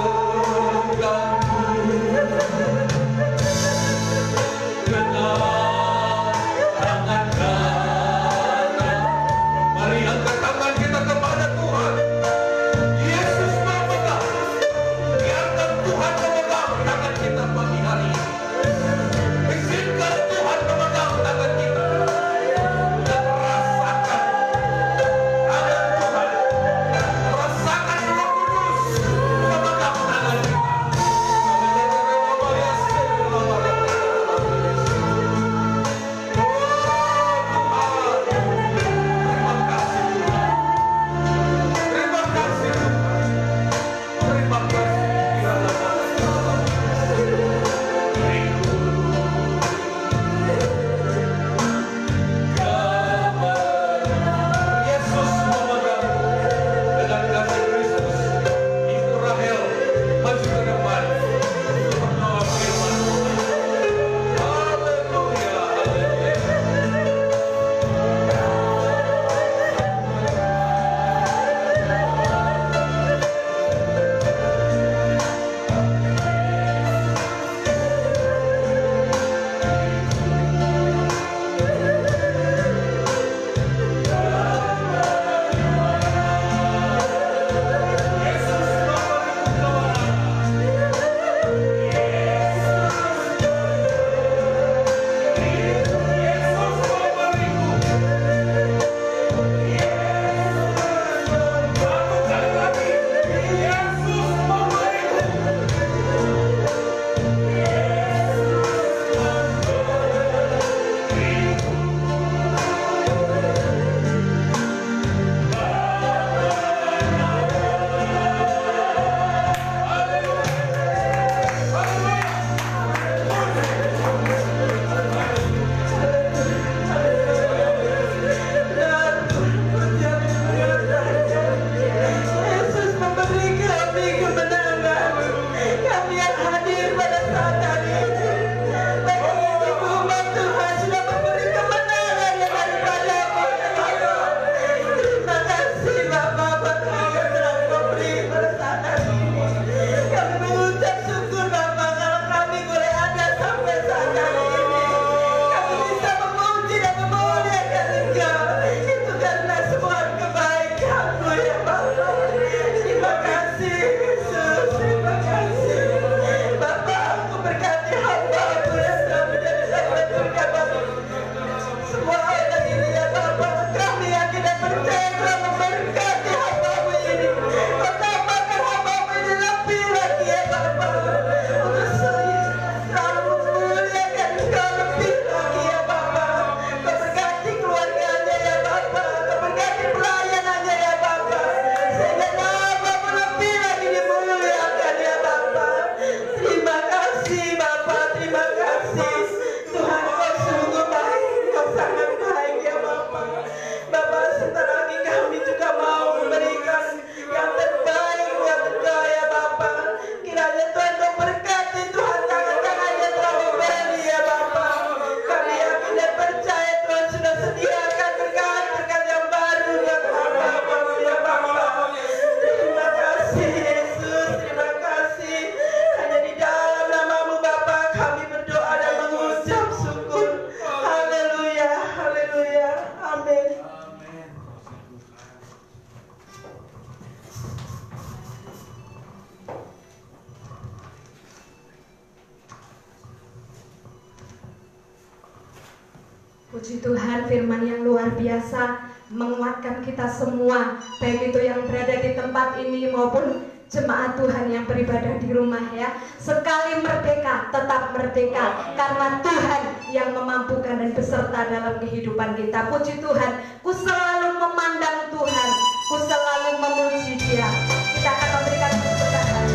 Puji Tuhan, firman yang luar biasa menguatkan kita semua, baik itu yang berada di tempat ini maupun jemaat Tuhan yang beribadah di rumah ya. Sekali merdeka, tetap merdeka, karena Tuhan yang memampukan dan beserta dalam kehidupan kita. Puji Tuhan, ku selalu memandang Tuhan, ku selalu memuji Dia. Kita akan memberikan keberkatan.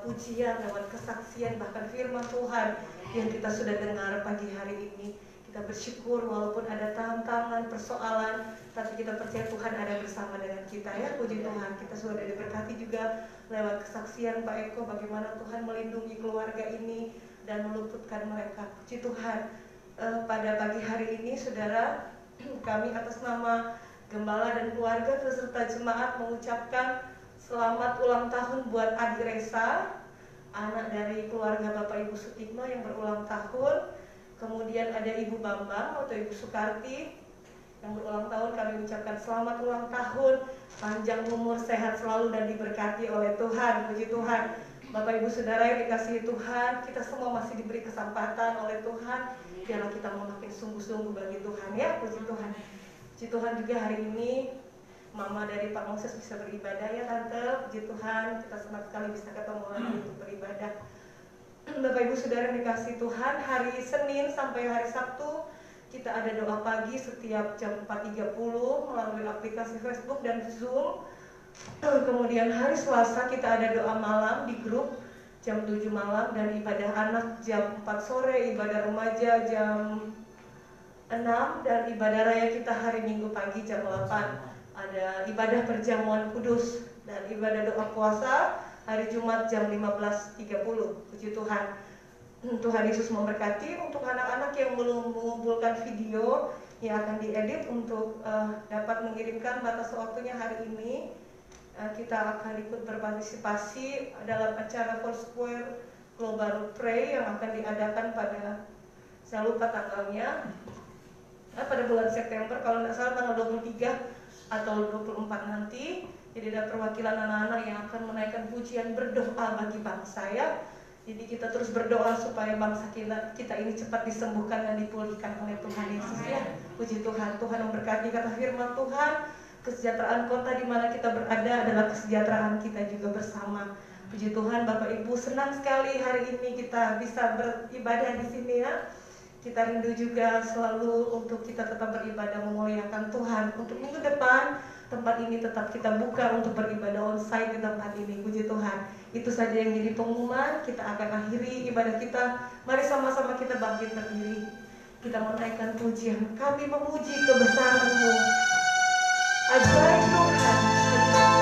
Pujian, lewat kesaksian, bahkan firman Tuhan yang kita sudah dengar pagi hari ini. Kita bersyukur walaupun ada tantangan, persoalan, tapi kita percaya Tuhan ada bersama dengan kita ya. Puji Tuhan, kita sudah diberkati juga lewat kesaksian Pak Eko bagaimana Tuhan melindungi keluarga ini dan meluputkan mereka. Puji Tuhan, pada pagi hari ini saudara, kami atas nama Gembala dan keluarga beserta jemaat mengucapkan selamat ulang tahun buat Adi Resa, anak dari keluarga Bapak Ibu Sutikno yang berulang tahun. Kemudian ada Ibu Bambang atau Ibu Sukarti yang berulang tahun. Kami ucapkan selamat ulang tahun, panjang umur, sehat selalu dan diberkati oleh Tuhan. Puji Tuhan. Bapak Ibu Saudara yang dikasihi Tuhan, kita semua masih diberi kesempatan oleh Tuhan. Biarlah kita mau makin sungguh-sungguh bagi Tuhan ya. Puji Tuhan. Puji Tuhan juga hari ini Mama dari Pak Moses bisa beribadah ya Tante. Puji Tuhan, kita senang sekali bisa ketemu lagi untuk beribadah. Bapak Ibu Saudara yang dikasihi Tuhan, hari Senin sampai hari Sabtu kita ada doa pagi setiap jam 4.30 melalui aplikasi Facebook dan Zoom. Kemudian hari Selasa kita ada doa malam di grup jam 7 malam dan ibadah anak jam 4 sore, ibadah remaja jam 6 dan ibadah raya kita hari Minggu pagi jam 8. Ada ibadah perjamuan kudus dan ibadah doa puasa hari Jumat jam 15.30. Puji Tuhan. Tuhan Yesus memberkati. Untuk anak-anak yang belum mengumpulkan video yang akan diedit untuk dapat mengirimkan batas waktunya hari ini, kita akan ikut berpartisipasi dalam acara Foursquare Global Pray yang akan diadakan pada, saya lupa tanggalnya, pada bulan September, kalau tidak salah tanggal 23 atau 24 nanti. Jadi ada perwakilan anak-anak yang akan menaikkan pujian berdoa bagi bangsa ya. Jadi kita terus berdoa supaya bangsa kita ini cepat disembuhkan dan dipulihkan oleh Tuhan Yesus ya. Puji Tuhan. Tuhan memberkati. Kata firman Tuhan, kesejahteraan kota di mana kita berada adalah kesejahteraan kita juga bersama. Puji Tuhan. Bapak Ibu, senang sekali hari ini kita bisa beribadah di sini ya. Kita rindu juga selalu untuk kita tetap beribadah memuliakan Tuhan. Untuk minggu depan tempat ini tetap kita buka untuk beribadah onsite di tempat ini. Puji Tuhan. Itu saja yang jadi pengumuman. Kita akan akhiri ibadah kita. Mari sama-sama kita bangkit berdiri. Kita menaikkan pujian. Kami memuji kebesaran-Mu. Ajaib Tuhan. Terima kasih Tuhan.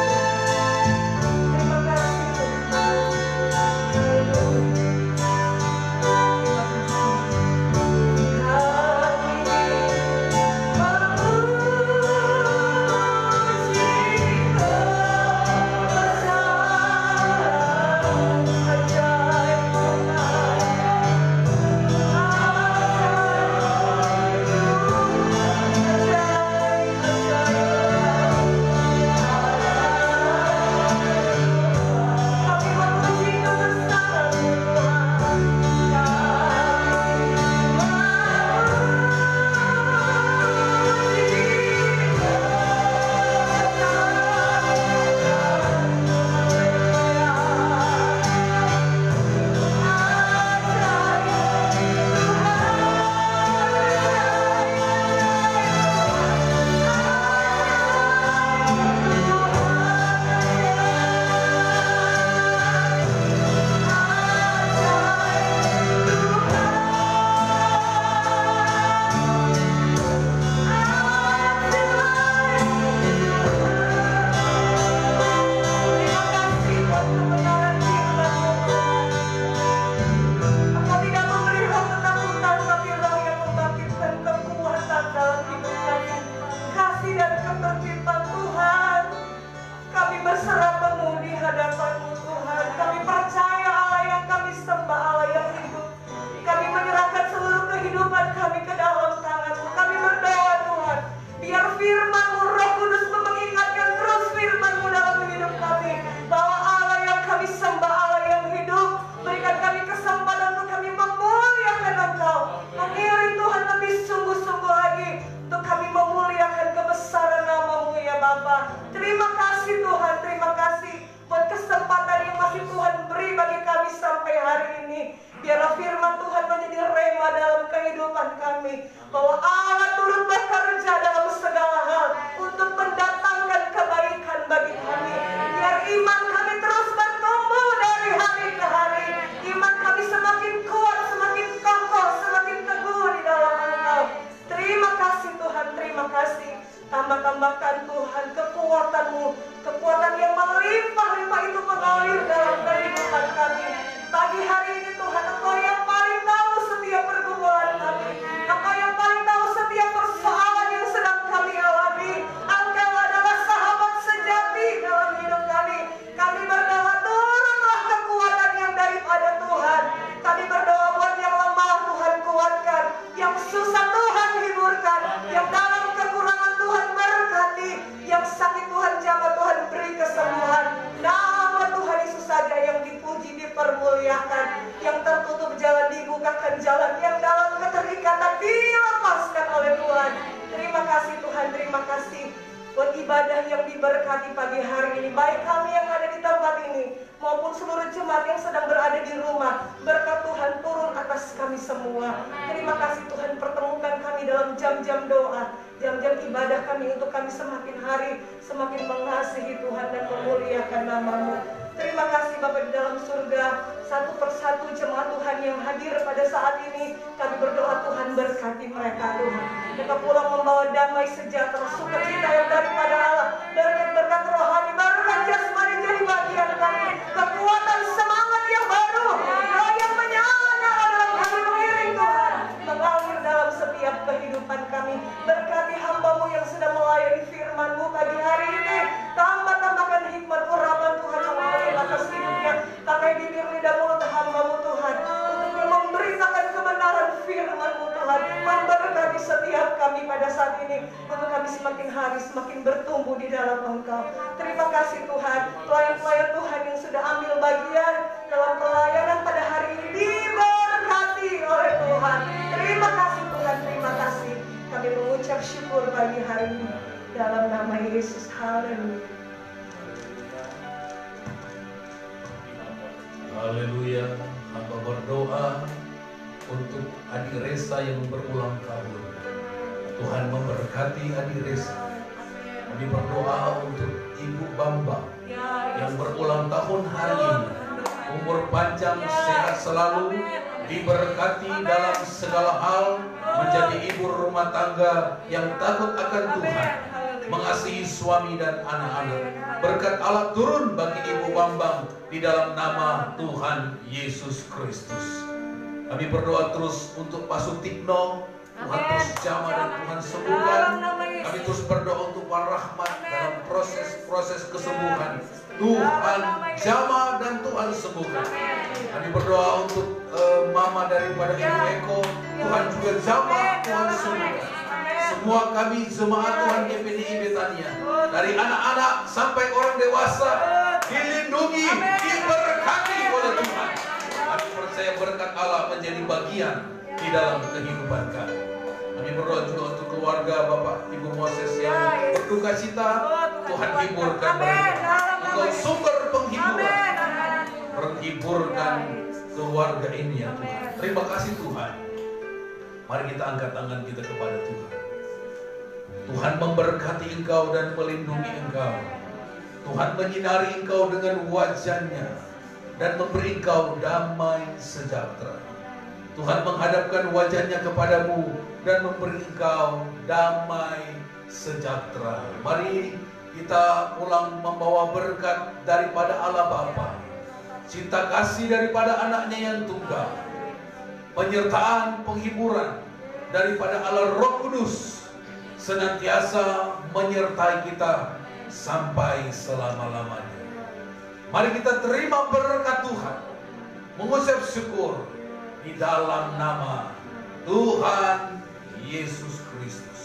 Tambahkan Tuhan kekuatan-Mu, kekuatan yang melimpah-limpah itu mengalir dalam kehidupan kami. Pagi hari ini Tuhan, Engkau yang paling tahu setiap pergumulan kami, Engkau yang paling tahu setiap persoalan yang sedang kami alami. Engkau adalah sahabat sejati dalam hidup kami. Kami berdoa turunlah kekuatan yang daripada Tuhan. Kami berdoa buat yang lemah Tuhan kuatkan, yang susah Tuhan hiburkan, yang dalam kekurangan Tuhan berkati, yang sakit Tuhan jamah Tuhan beri kesembuhan. Nama Tuhan Yesus saja yang dipuji dipermuliakan, yang tertutup jalan dibukakan jalan, yang dalam keterikatan dilepaskan oleh Tuhan. Terima kasih Tuhan, terima kasih buat ibadah yang diberkati pagi hari ini, baik kami yang ada di tempat ini maupun seluruh jemaat yang sedang berada di rumah. Berkat Tuhan turun atas kami semua. Terima kasih Tuhan, pertemukan kami dalam jam-jam doa, jam-jam ibadah kami, untuk kami semakin hari semakin mengasihi Tuhan dan memuliakan nama-Mu. Terima kasih Bapa di dalam surga, satu persatu jemaat Tuhan yang hadir pada saat ini, kami berdoa Tuhan berkati mereka Tuhan. Mereka pulang membawa damai sejahtera, sukacita yang daripada Allah, berkat-berkat rohani, berkat jasmani jadi bagian kami, kekuatan semangat yang baru, roh yang menyala dalam firman-Mu Tuhan, memberkati setiap kami pada saat ini, untuk kami semakin hari semakin bertumbuh di dalam Engkau. Terima kasih Tuhan, pelayan-pelayan Tuhan yang sudah ambil bagian dalam pelayanan pada hari ini diberkati oleh Tuhan. Terima kasih Tuhan, terima kasih. Kami mengucap syukur pagi hari ini dalam nama Yesus. Haleluya. Haleluya. Hamba berdoa untuk adik Resa yang berulang tahun. Tuhan memberkati adik Resa. Kami berdoa untuk Ibu Bambang yang berulang tahun hari ini. Umur panjang, sehat selalu, diberkati dalam segala hal, menjadi ibu rumah tangga yang takut akan Tuhan, mengasihi suami dan anak-anak. Berkat Allah turun bagi Ibu Bambang di dalam nama Tuhan Yesus Kristus. Kami berdoa terus untuk Pak Sutikno, Tuhan terus jamah dan Tuhan sembuhkan. Kami terus berdoa untuk Pak Rahmat dalam proses kesembuhan. Tuhan jamah dan Tuhan sembuhkan. Kami berdoa untuk mama daripada Ibu Eko, Tuhan juga jamah, Tuhan sembuhkan. Semua kami jemaat Tuhan GPDI Betania, dari anak-anak sampai orang dewasa, dilindungi, diberkati oleh Tuhan. Kami percaya berkat Allah menjadi bagian di dalam kehidupan kami. Kami berdoa juga untuk keluarga Bapak Ibu Moses yang berduka cita. Tuhan hiburkan mereka. Engkau sumber penghiburan. Menghiburkan keluarga ini ya Tuhan. Terima kasih Tuhan. Mari kita angkat tangan kita kepada Tuhan. Tuhan memberkati engkau dan melindungi engkau. Tuhan menyinari engkau dengan wajah-Nya dan memberi engkau damai sejahtera. Tuhan menghadapkan wajah-Nya kepadamu dan memberi engkau damai sejahtera. Mari kita pulang membawa berkat daripada Allah Bapa, cinta kasih daripada anaknya yang tunggal, penyertaan penghiburan daripada Allah Roh Kudus, senantiasa menyertai kita sampai selama-lamanya. Mari kita terima berkat Tuhan, mengucap syukur di dalam nama Tuhan Yesus Kristus.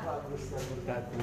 Bagus dan berkati.